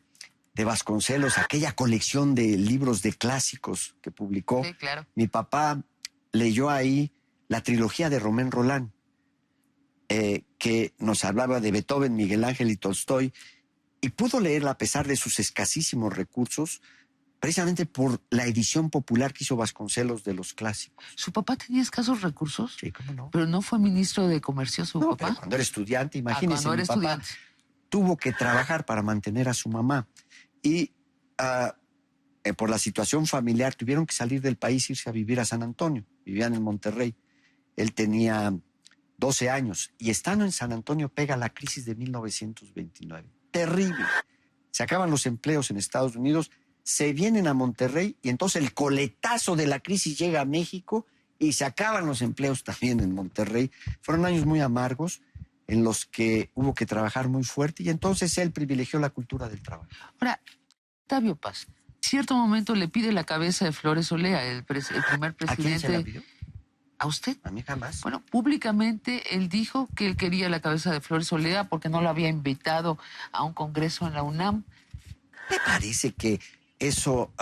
de Vasconcelos aquella colección de libros de clásicos que publicó. Sí, claro. Mi papá leyó ahí la trilogía de Romén Rolán, que nos hablaba de Beethoven, Miguel Ángel y Tolstoy, y pudo leerla a pesar de sus escasísimos recursos, precisamente por la edición popular que hizo Vasconcelos de los clásicos. ¿Su papá tenía escasos recursos? Sí, ¿cómo no? Pero no fue ministro de Comercio su No, papá. pero cuando era estudiante, imagínese, cuando era mi papá estudiante. tuvo que trabajar para mantener a su mamá y por la situación familiar tuvieron que salir del país e irse a vivir a San Antonio. Vivían en Monterrey. Él tenía 12 años y estando en San Antonio pega la crisis de 1929. Terrible. Se acaban los empleos en Estados Unidos, se vienen a Monterrey y entonces el coletazo de la crisis llega a México y se acaban los empleos también en Monterrey. Fueron años muy amargos en los que hubo que trabajar muy fuerte y entonces él privilegió la cultura del trabajo. Ahora, Octavio Paz, en cierto momento le pide la cabeza de Flores Olea, el primer presidente. ¿A quién se la pidió? ¿A usted? A mí jamás. Bueno, públicamente él dijo que él quería la cabeza de Flores Olea porque no lo había invitado a un congreso en la UNAM. Me parece que eso,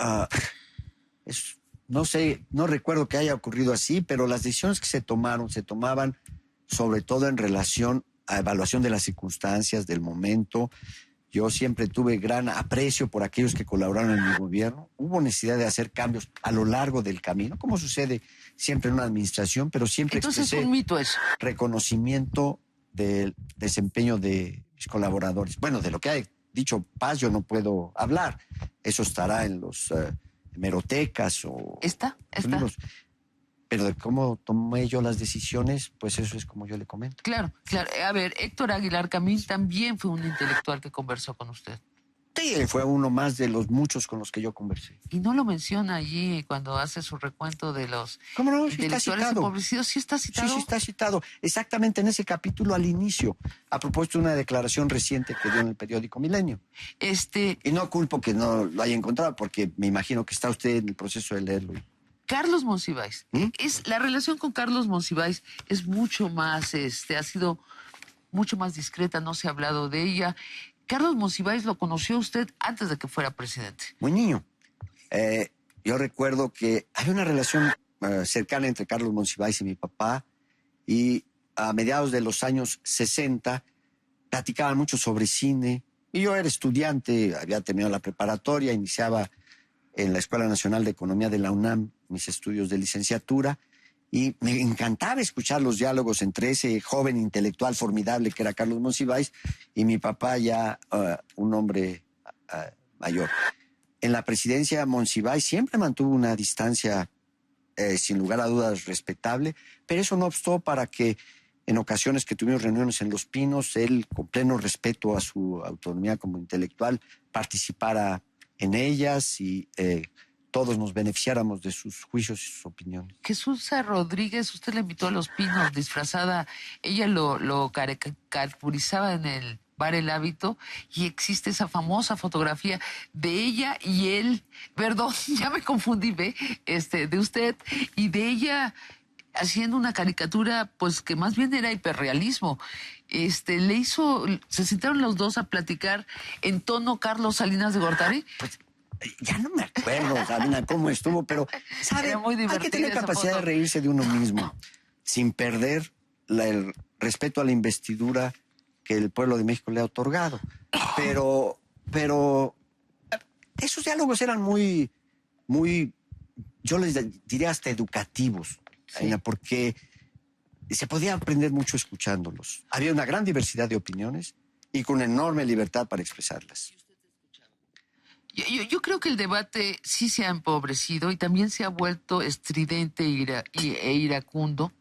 no sé, no recuerdo que haya ocurrido así, pero las decisiones que se tomaban sobre todo en relación a evaluación de las circunstancias, del momento. Yo siempre tuve gran aprecio por aquellos que colaboraron en mi gobierno. Hubo necesidad de hacer cambios a lo largo del camino, como sucede siempre en una administración, pero siempre Entonces es expresé un mito eso. reconocimiento del desempeño de mis colaboradores. Bueno, de lo que ha dicho Paz yo no puedo hablar. Eso estará en los hemerotecas o ¿Está? libros. Pero de cómo tomé yo las decisiones, pues eso es como yo le comento. Claro, claro. A ver, Héctor Aguilar Camín también fue un intelectual que conversó con usted. Sí, fue uno más de los muchos con los que yo conversé. Y no lo menciona allí cuando hace su recuento de los ¿Cómo no? Sí está intelectuales citado. empobrecidos. ¿Sí está citado? Sí, sí está citado. Exactamente en ese capítulo al inicio, a propósito de una declaración reciente que dio en el periódico Milenio. Y no culpo que no lo haya encontrado, porque me imagino que está usted en el proceso de leerlo. Carlos Monsiváis. La relación con Carlos Monsiváis es mucho más, ha sido mucho más discreta, no se ha hablado de ella. Carlos Monsiváis lo conoció usted antes de que fuera presidente. Muy niño. Yo recuerdo que había una relación cercana entre Carlos Monsiváis y mi papá, y a mediados de los años 60 platicaban mucho sobre cine, y yo era estudiante, había terminado la preparatoria, iniciaba en la Escuela Nacional de Economía de la UNAM mis estudios de licenciatura, y me encantaba escuchar los diálogos entre ese joven intelectual formidable que era Carlos Monsiváis y mi papá, ya un hombre mayor. En la presidencia, Monsiváis siempre mantuvo una distancia sin lugar a dudas respetable, pero eso no obstó para que en ocasiones que tuvimos reuniones en Los Pinos, él, con pleno respeto a su autonomía como intelectual, participara en ellas y todos nos beneficiáramos de sus juicios y sus opiniones. Jesús Rodríguez, usted le invitó a Los Pinos disfrazada, ella lo caracterizaba en el bar El Hábito, y existe esa famosa fotografía de ella y él, perdón, ya me confundí, de usted y de ella haciendo una caricatura, pues que más bien era hiperrealismo. Se sentaron los dos a platicar en tono Carlos Salinas de Gortari. Pues ya no me acuerdo, Sabina, cómo estuvo, pero ¿sabe? Era muy Hay que tener divertida esa capacidad foto. de reírse de uno mismo, sin perder el respeto a la investidura que el pueblo de México le ha otorgado. Pero esos diálogos eran muy, yo les diría hasta educativos, Sí. porque se podía aprender mucho escuchándolos. Había una gran diversidad de opiniones y con enorme libertad para expresarlas. Yo creo que el debate sí se ha empobrecido y también se ha vuelto estridente e iracundo,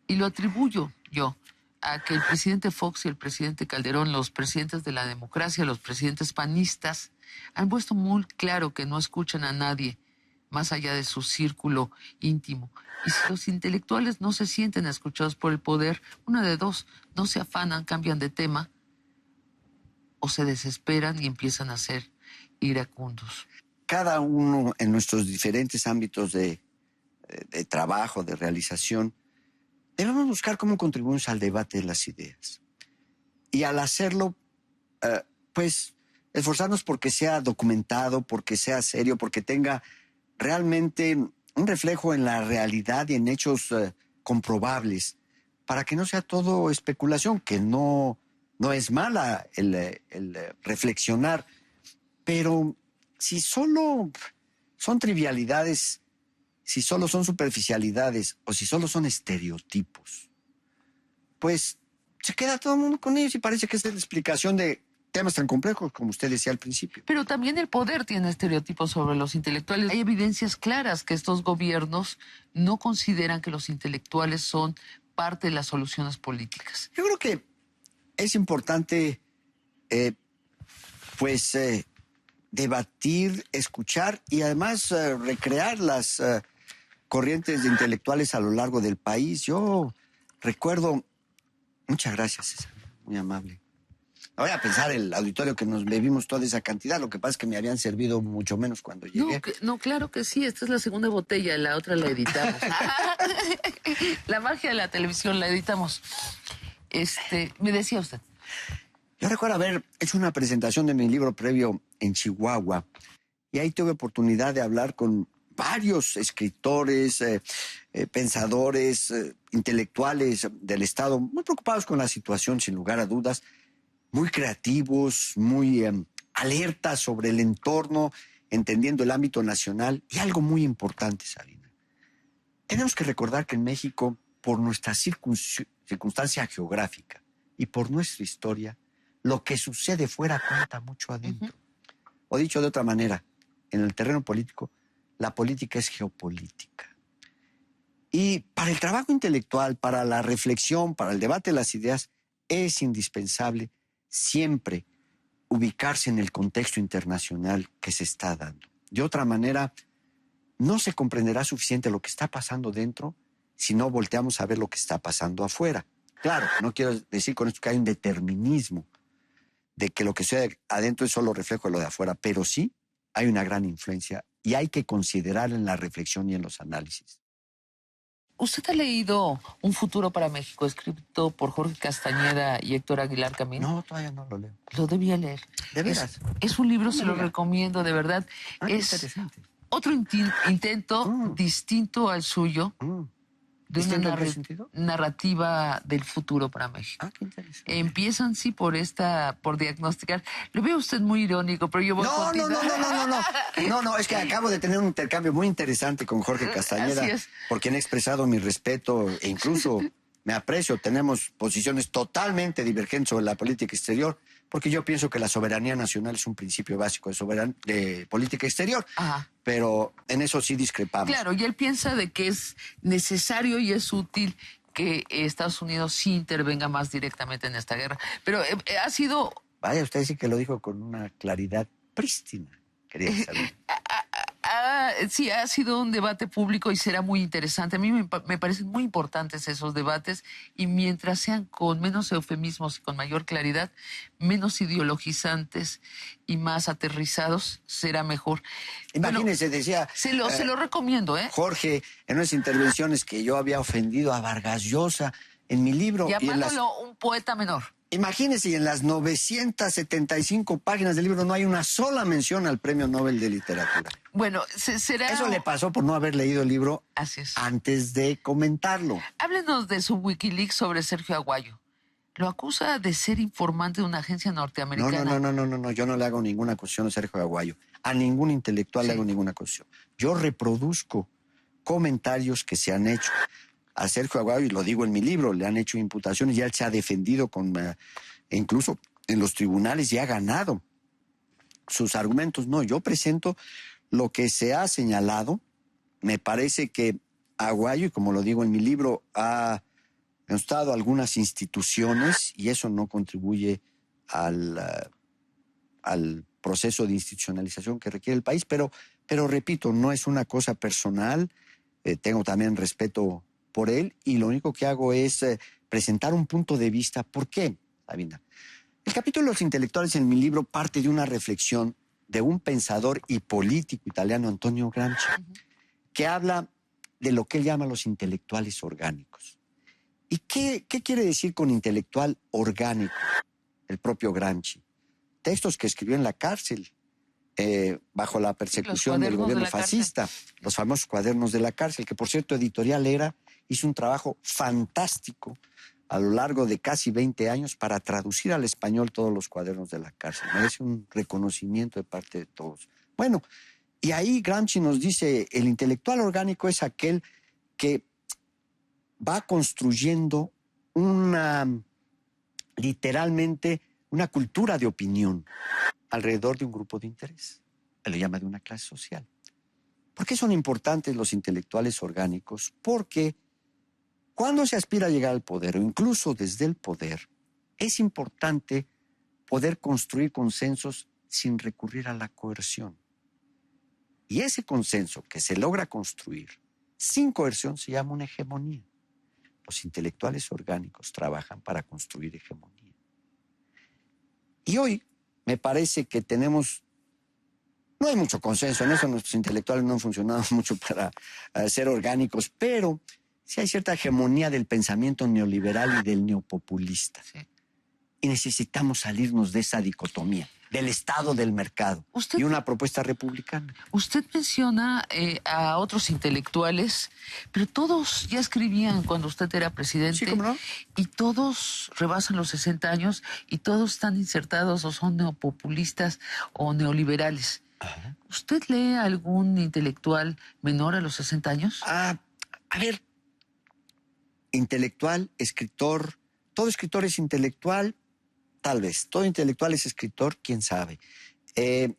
y lo atribuyo yo a que el presidente Fox y el presidente Calderón, los presidentes de la democracia, los presidentes panistas, han puesto muy claro que no escuchan a nadie más allá de su círculo íntimo. Y si los intelectuales no se sienten escuchados por el poder, una de dos, no se afanan, cambian de tema, o se desesperan y empiezan a ser iracundos. Cada uno en nuestros diferentes ámbitos de trabajo, de realización, debemos buscar cómo contribuimos al debate de las ideas. Y al hacerlo, pues, esforzarnos porque sea documentado, porque sea serio, porque tenga realmente un reflejo en la realidad y en hechos comprobables, para que no sea todo especulación, que no es mala el reflexionar, pero si solo son trivialidades, si solo son superficialidades o si solo son estereotipos, pues se queda todo el mundo con ellos y parece que es la explicación de temas tan complejos como usted decía al principio. Pero también el poder tiene estereotipos sobre los intelectuales. Hay evidencias claras que estos gobiernos no consideran que los intelectuales son parte de las soluciones políticas. Yo creo que es importante, debatir, escuchar y además recrear las corrientes de intelectuales a lo largo del país. Yo recuerdo... Muchas gracias, César. Muy amable. No voy a pensar el auditorio que nos bebimos toda esa cantidad. Lo que pasa es que me habían servido mucho menos cuando llegué. No, claro que sí. Esta es la segunda botella, la otra la editamos. La magia de la televisión la editamos. Me decía usted. Yo recuerdo haber hecho una presentación de mi libro previo en Chihuahua y ahí tuve oportunidad de hablar con varios escritores, pensadores, intelectuales del Estado, muy preocupados con la situación, sin lugar a dudas, muy creativos, muy alertas sobre el entorno, entendiendo el ámbito nacional. Y algo muy importante, Sabina, tenemos que recordar que en México, por nuestra circunstancia geográfica y por nuestra historia, lo que sucede fuera cuenta mucho adentro. O dicho de otra manera, en el terreno político, la política es geopolítica. Y para el trabajo intelectual, para la reflexión, para el debate de las ideas, es indispensable siempre ubicarse en el contexto internacional que se está dando. De otra manera, no se comprenderá suficiente lo que está pasando dentro si no volteamos a ver lo que está pasando afuera. Claro, no quiero decir con esto que hay un determinismo de que lo que sucede adentro es solo reflejo de lo de afuera, pero sí hay una gran influencia y hay que considerar en la reflexión y en los análisis. ¿Usted ha leído Un futuro para México, escrito por Jorge Castañeda y Héctor Aguilar Camín? No, todavía no lo leo. Lo debía leer. ¿De veras? Es un libro, se lo recomiendo, de verdad. Es interesante. otro intento distinto al suyo de una narrativa del futuro para México. Qué interesante. Empiezan, sí, por diagnosticar. Lo veo usted muy irónico, pero yo voy a continuar. No, es que acabo de tener un intercambio muy interesante con Jorge Castañeda, Así es. por quien he expresado mi respeto e incluso me aprecio. Tenemos posiciones totalmente divergentes sobre la política exterior, porque yo pienso que la soberanía nacional es un principio básico de política exterior. Ajá. Pero en eso sí discrepamos. Claro, y él piensa de que es necesario y es útil que Estados Unidos sí intervenga más directamente en esta guerra. Pero ha sido... Vaya, usted sí que lo dijo con una claridad prístina, quería saber. Sí, ha sido un debate público y será muy interesante. A mí me parecen muy importantes esos debates y mientras sean con menos eufemismos y con mayor claridad, menos ideologizantes y más aterrizados, será mejor. Imagínese, decía... Se lo recomiendo, ¿eh? Jorge, en unas intervenciones que yo había ofendido a Vargas Llosa en mi libro... Llamándolo un poeta menor. Imagínese, y en las 975 páginas del libro no hay una sola mención al Premio Nobel de Literatura. Bueno, será... Eso le pasó por no haber leído el libro Así es. antes de comentarlo. Háblenos de su Wikileaks sobre Sergio Aguayo. Lo acusa de ser informante de una agencia norteamericana. No, yo no le hago ninguna acusación a Sergio Aguayo. A ningún intelectual le hago ninguna acusación. Yo reproduzco comentarios que se han hecho. A Sergio Aguayo, y lo digo en mi libro, le han hecho imputaciones y él se ha defendido incluso en los tribunales y ha ganado sus argumentos. No, yo presento lo que se ha señalado. Me parece que Aguayo, y como lo digo en mi libro, ha denostado algunas instituciones y eso no contribuye al proceso de institucionalización que requiere el país, pero repito, no es una cosa personal, tengo también respeto por él y lo único que hago es presentar un punto de vista. ¿Por qué, Sabina? El capítulo de los intelectuales en mi libro parte de una reflexión de un pensador y político italiano, Antonio Gramsci, que habla de lo que él llama los intelectuales orgánicos. ¿Y qué quiere decir con intelectual orgánico? El propio Gramsci. Textos que escribió en la cárcel, bajo la persecución del gobierno fascista, los famosos cuadernos de la cárcel, que por cierto Editorial Era hizo un trabajo fantástico a lo largo de casi 20 años para traducir al español todos los cuadernos de la cárcel. Merece un reconocimiento de parte de todos. Bueno, y ahí Gramsci nos dice, el intelectual orgánico es aquel que va construyendo literalmente una cultura de opinión alrededor de un grupo de interés. Él lo llama de una clase social. ¿Por qué son importantes los intelectuales orgánicos? Porque cuando se aspira a llegar al poder, o incluso desde el poder, es importante poder construir consensos sin recurrir a la coerción. Y ese consenso que se logra construir sin coerción se llama una hegemonía. Los intelectuales orgánicos trabajan para construir hegemonía. Y hoy me parece que no hay mucho consenso en eso, nuestros intelectuales no han funcionado mucho para ser orgánicos, pero sí hay cierta hegemonía del pensamiento neoliberal y del neopopulista. Sí. Y necesitamos salirnos de esa dicotomía, del Estado del mercado y una propuesta republicana. Usted menciona a otros intelectuales, pero todos ya escribían cuando usted era presidente. Sí, ¿cómo no? Y todos rebasan los 60 años y todos están insertados o son neopopulistas o neoliberales. Ajá. ¿Usted lee a algún intelectual menor a los 60 años? A ver, intelectual, escritor, todo escritor es intelectual. Tal vez. Todo intelectual es escritor, quién sabe. Le voy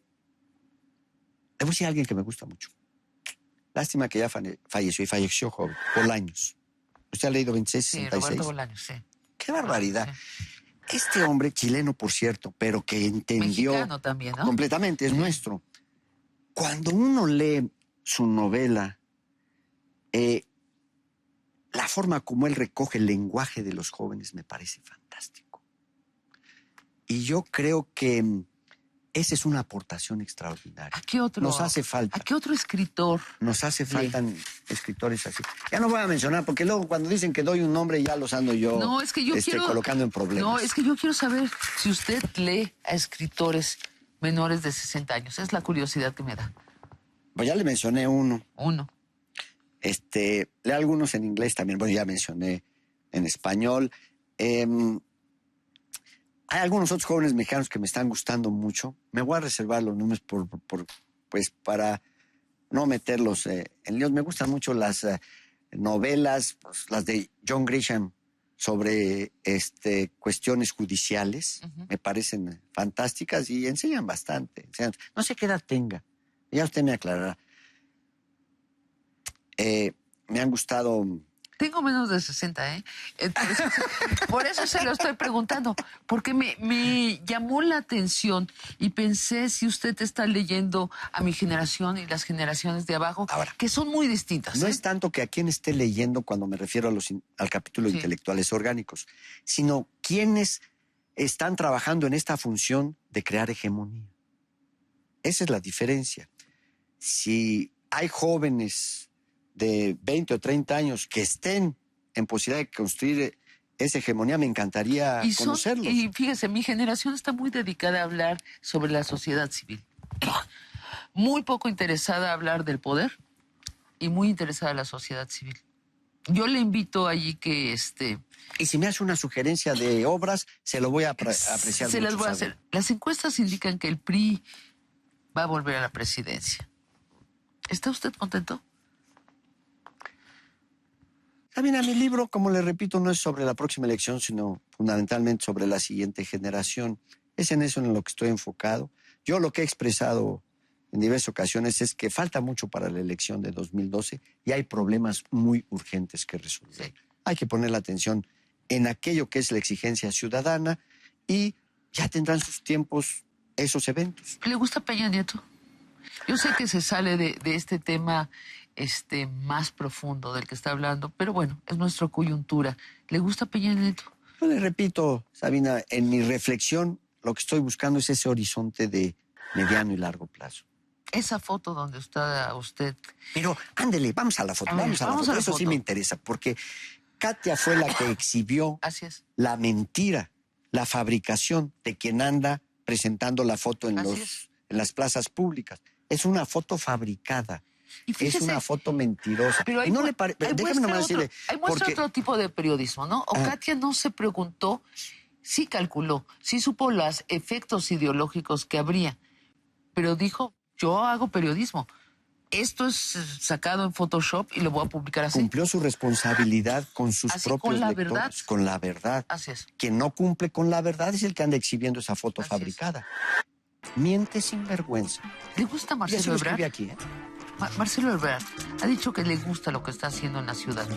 a decir a alguien que me gusta mucho. Lástima que ya falleció y falleció joven, Bolaños. ¿Usted ha leído 2666? Sí, Roberto Bolaños, sí. ¡Qué barbaridad! Sí. Este hombre, chileno por cierto, pero que entendió... Mexicano también, ¿no? Completamente, es nuestro. Cuando uno lee su novela, la forma como él recoge el lenguaje de los jóvenes me parece fantástico. Y yo creo que esa es una aportación extraordinaria. ¿A qué otro? Nos hace falta. ¿A qué otro escritor? Nos hace falta escritores así. Ya no voy a mencionar, porque luego cuando dicen que doy un nombre ya los ando yo, colocando en problemas. No, es que yo quiero saber si usted lee a escritores menores de 60 años. Es la curiosidad que me da. Pues ya le mencioné uno. Lee algunos en inglés también. Bueno, ya mencioné en español. Hay algunos otros jóvenes mexicanos que me están gustando mucho. Me voy a reservar los nombres pues para no meterlos en líos. Me gustan mucho las novelas, pues, las de John Grisham sobre cuestiones judiciales. Uh-huh. Me parecen fantásticas y enseñan bastante. No sé qué edad tenga. Ya usted me aclarará. Me han gustado... Tengo menos de 60, ¿eh? Entonces, por eso se lo estoy preguntando, porque me llamó la atención y pensé si usted está leyendo a mi generación y las generaciones de abajo, ahora, que son muy distintas. No es tanto que a quién esté leyendo cuando me refiero al capítulo de intelectuales orgánicos, sino quienes están trabajando en esta función de crear hegemonía. Esa es la diferencia. Si hay jóvenes de 20 o 30 años que estén en posibilidad de construir esa hegemonía, me encantaría conocerlos. Y fíjese, mi generación está muy dedicada a hablar sobre la sociedad civil. Muy poco interesada a hablar del poder y muy interesada en la sociedad civil. Yo le invito allí que Y si me hace una sugerencia de obras, se lo voy a apreciar. Se las voy a hacer. Las encuestas indican que el PRI va a volver a la presidencia. ¿Está usted contento? También mi libro, como le repito, no es sobre la próxima elección, sino fundamentalmente sobre la siguiente generación. Es en eso en lo que estoy enfocado. Yo lo que he expresado en diversas ocasiones es que falta mucho para la elección de 2012 y hay problemas muy urgentes que resolver. Sí. Hay que poner la atención en aquello que es la exigencia ciudadana y ya tendrán sus tiempos esos eventos. ¿Le gusta Peña Nieto? Yo sé que se sale de este tema más profundo del que está hablando, pero bueno, es nuestra coyuntura. ¿Le gusta Peña Nieto? Yo le repito, Sabina, en mi reflexión lo que estoy buscando es ese horizonte de mediano y largo plazo. Esa foto donde está usted... Pero ándele, vamos a la foto, vamos a la foto. Eso sí me interesa, porque Katia fue la que exhibió Así es. la mentira, la fabricación de quien anda presentando la foto en las plazas públicas. Es una foto fabricada. Y fíjese, es una foto mentirosa. Pero y no le déjame nomás decirle. Hay muestra otro tipo de periodismo, ¿no? O Katia no se preguntó, sí calculó, sí supo los efectos ideológicos que habría, pero dijo, yo hago periodismo. Esto es sacado en Photoshop y lo voy a publicar así. Cumplió su responsabilidad con sus propios lectores. Verdad. Con la verdad. Así es. Quien no cumple con la verdad es el que anda exhibiendo esa foto Así fabricada. Miente sin vergüenza. ¿Le gusta Marcelo Ebrard? Ebrard? Aquí, ¿eh? Marcelo Ebrard ha dicho que le gusta lo que está haciendo en la ciudad.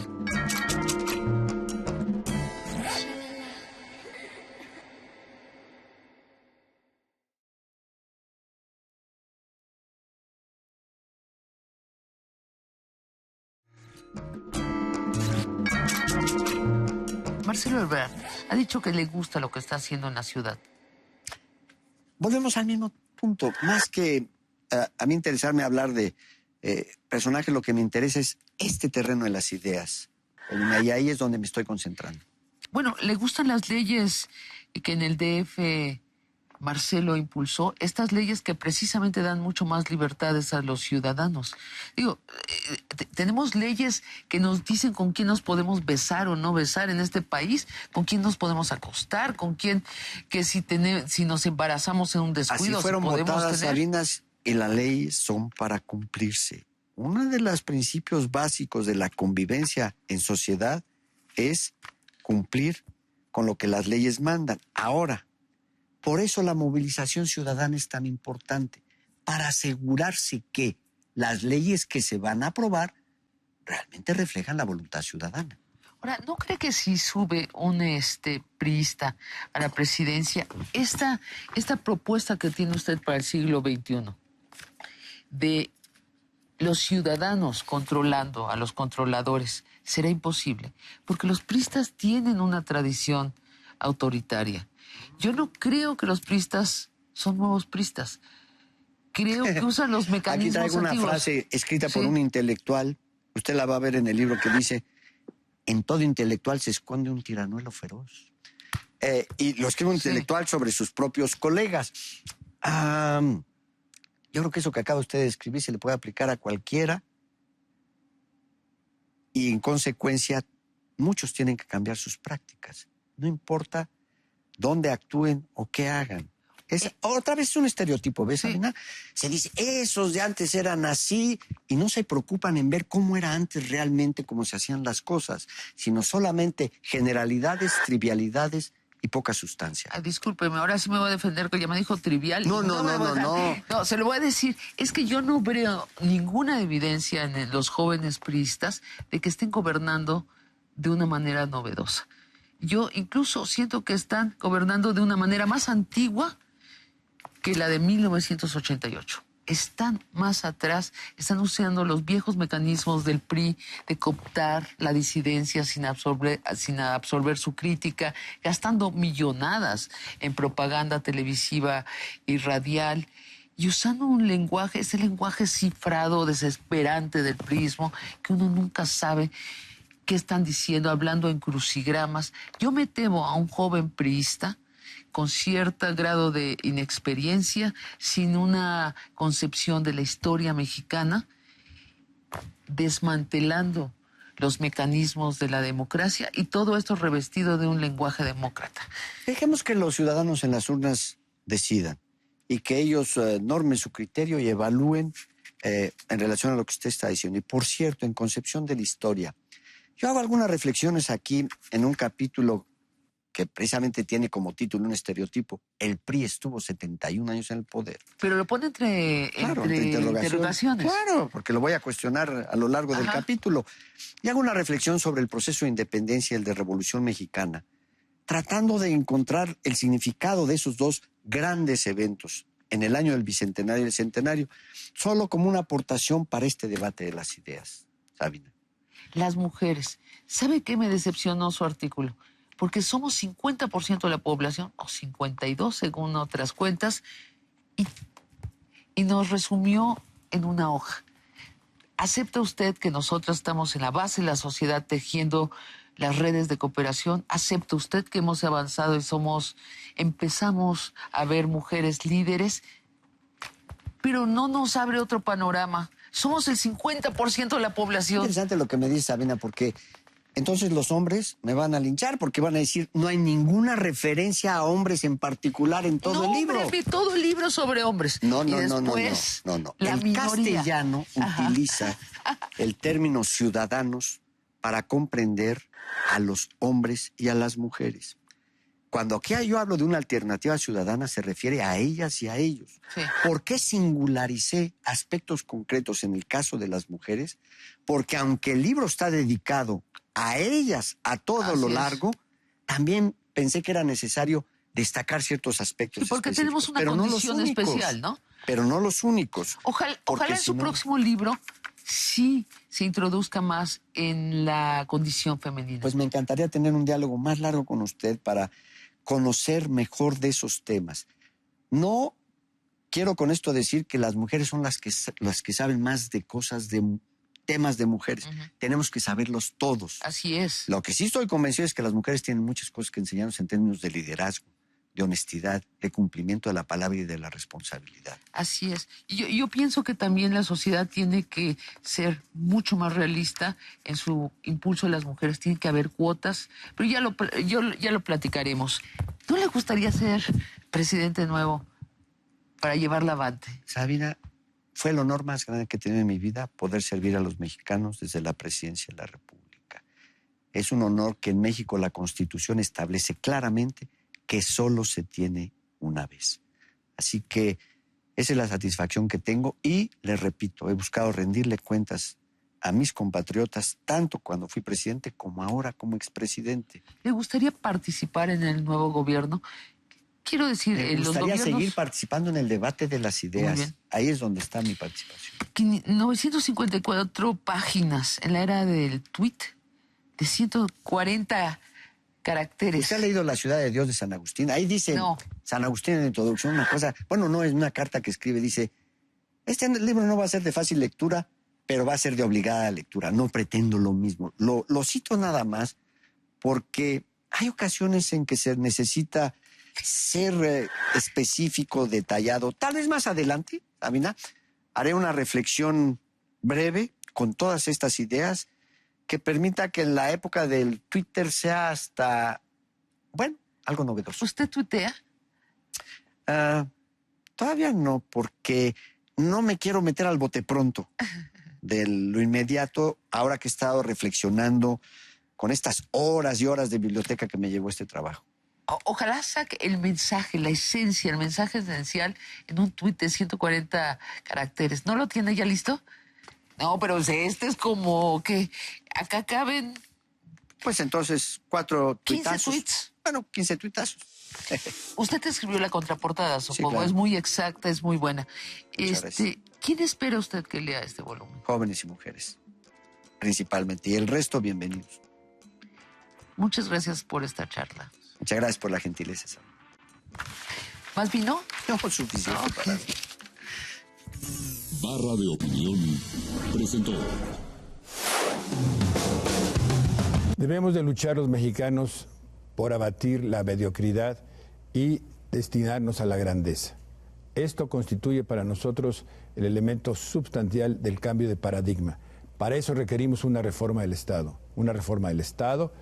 Marcelo Ebrard ha dicho que le gusta lo que está haciendo en la ciudad. Volvemos al mismo punto. Más que a mí interesarme hablar de personajes, lo que me interesa es este terreno de las ideas. Y ahí es donde me estoy concentrando. Bueno, ¿le gustan las leyes que en el DF Marcelo impulsó? Estas leyes que precisamente dan mucho más libertades a los ciudadanos. Digo, tenemos leyes que nos dicen con quién nos podemos besar o no besar en este país, con quién nos podemos acostar, con quién, que si nos embarazamos en un descuido, así fueron podemos votadas, tener. Sabinas, y las leyes son para cumplirse. Uno de los principios básicos de la convivencia en sociedad es cumplir con lo que las leyes mandan. Ahora, por eso la movilización ciudadana es tan importante, para asegurarse que las leyes que se van a aprobar realmente reflejan la voluntad ciudadana. Ahora, ¿no cree que si sube un priista a la presidencia, esta propuesta que tiene usted para el siglo XXI, de los ciudadanos controlando a los controladores, será imposible? Porque los priistas tienen una tradición autoritaria. Yo no creo que los priistas son nuevos priistas. Creo que usan los mecanismos antiguos. Aquí traigo antiguos. Una frase escrita por un intelectual, usted la va a ver en el libro, que dice: en todo intelectual se esconde un tiranuelo feroz. Y lo escribe un intelectual sobre sus propios colegas. Yo creo que eso que acaba usted de escribir se le puede aplicar a cualquiera, y en consecuencia muchos tienen que cambiar sus prácticas. No importa dónde actúen o qué hagan. Otra vez es un estereotipo, ¿ves, Sabina? Se dice, esos de antes eran así, y no se preocupan en ver cómo era antes realmente, cómo se hacían las cosas, sino solamente generalidades, trivialidades y poca sustancia. Discúlpeme, ahora sí me voy a defender, que ya me dijo trivial. No. No, se lo voy a decir. Es que yo no veo ninguna evidencia en los jóvenes priistas de que estén gobernando de una manera novedosa. Yo incluso siento que están gobernando de una manera más antigua que la de 1988. Están más atrás, están usando los viejos mecanismos del PRI de cooptar la disidencia sin absorber su crítica, gastando millonadas en propaganda televisiva y radial, y usando un lenguaje, ese lenguaje cifrado, desesperante del prismo, que uno nunca sabe qué están diciendo, hablando en crucigramas. Yo me temo a un joven priista con cierto grado de inexperiencia, sin una concepción de la historia mexicana, desmantelando los mecanismos de la democracia, y todo esto revestido de un lenguaje demócrata. Dejemos que los ciudadanos en las urnas decidan y que ellos normen su criterio y evalúen en relación a lo que usted está diciendo. Y por cierto, en concepción de la historia, yo hago algunas reflexiones aquí en un capítulo que precisamente tiene como título un estereotipo: el PRI estuvo 71 años en el poder. Pero lo pone entre interrogaciones. Claro, porque lo voy a cuestionar a lo largo del capítulo. Y hago una reflexión sobre el proceso de independencia y el de Revolución Mexicana, tratando de encontrar el significado de esos dos grandes eventos en el año del Bicentenario y el Centenario, solo como una aportación para este debate de las ideas, Sabina. Las mujeres. ¿Sabe qué me decepcionó su artículo? Porque somos 50% de la población, o 52% según otras cuentas, y nos resumió en una hoja. ¿Acepta usted que nosotras estamos en la base de la sociedad tejiendo las redes de cooperación? ¿Acepta usted que hemos avanzado y empezamos a ver mujeres líderes? Pero no nos abre otro panorama. Somos el 50% de la población. Interesante lo que me dice Sabina, porque entonces los hombres me van a linchar porque van a decir no hay ninguna referencia a hombres en particular en todo el libro. Hombre, todo el libro sobre hombres. No. La el minoría. castellano utiliza el término ciudadanos para comprender a los hombres y a las mujeres. Cuando aquí yo hablo de una alternativa ciudadana, se refiere a ellas y a ellos. Sí. ¿Por qué singularicé aspectos concretos en el caso de las mujeres? Porque aunque el libro está dedicado a ellas a todo lo largo, también pensé que era necesario destacar ciertos aspectos. Y porque tenemos una condición especial, ¿no? Pero no los únicos. Ojalá en su próximo libro sí se introduzca más en la condición femenina. Pues me encantaría tener un diálogo más largo con usted para conocer mejor de esos temas. No quiero con esto decir que las mujeres son las que saben más de cosas, de temas de mujeres. Tenemos que saberlos todos. Así es. Lo que sí estoy convencido es que las mujeres tienen muchas cosas que enseñarnos en términos de liderazgo, de honestidad, de cumplimiento de la palabra y de la responsabilidad. Así es. Y yo pienso que también la sociedad tiene que ser mucho más realista en su impulso a las mujeres. Tiene que haber cuotas, pero ya lo platicaremos. ¿No le gustaría ser presidente nuevo para llevarla avante? Sabina, fue el honor más grande que he tenido en mi vida poder servir a los mexicanos desde la presidencia de la República. Es un honor que en México la Constitución establece claramente que solo se tiene una vez. Así que esa es la satisfacción que tengo y, les repito, he buscado rendirle cuentas a mis compatriotas tanto cuando fui presidente como ahora como expresidente. ¿Le gustaría participar en el nuevo gobierno? Quiero decir, me gustaría los gobiernos... seguir participando en el debate de las ideas. Ahí es donde está mi participación. 954 páginas en la era del tuit, de 140 caracteres. ¿Usted ha leído La ciudad de Dios de San Agustín? Ahí dice San Agustín en la introducción una cosa, bueno, no es una carta que escribe, dice, este libro no va a ser de fácil lectura, pero va a ser de obligada lectura. No pretendo lo mismo. Lo cito nada más porque hay ocasiones en que se necesita ser específico, detallado. Tal vez más adelante, Sabina, haré una reflexión breve con todas estas ideas que permita que en la época del Twitter sea hasta, bueno, algo novedoso. ¿Usted tuitea? Todavía no, porque no me quiero meter al bote pronto de lo inmediato, ahora que he estado reflexionando con estas horas y horas de biblioteca que me llevó este trabajo. Ojalá saque el mensaje, la esencia, el mensaje esencial en un tuit de 140 caracteres. ¿No lo tiene ya listo? No, pero este es como que acá caben... Pues entonces 4 tuitazos. 15 tweets. Bueno, 15 tuitazos. Usted escribió la contraportada, supongo. Sí, claro. Es muy exacta, es muy buena. Gracias. ¿Quién espera usted que lea este volumen? Jóvenes y mujeres, principalmente. Y el resto, bienvenidos. Muchas gracias por esta charla. Muchas gracias por la gentileza, Sam. ¿Más vino? No, suficiente para mí. Barra de Opinión presentó. Debemos de luchar los mexicanos por abatir la mediocridad y destinarnos a la grandeza. Esto constituye para nosotros el elemento sustancial del cambio de paradigma. Para eso requerimos una reforma del Estado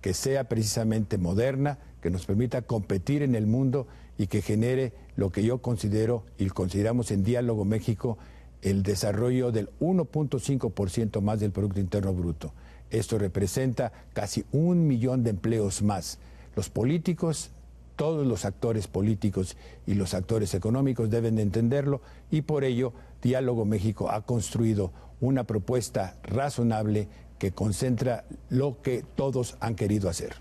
que sea precisamente moderna, que nos permita competir en el mundo y que genere lo que yo considero y consideramos en Diálogo México el desarrollo del 1.5% más del Producto Interno Bruto. Esto representa casi 1 millón de empleos más. Los políticos, todos los actores políticos y los actores económicos deben de entenderlo y por ello Diálogo México ha construido una propuesta razonable que concentra lo que todos han querido hacer.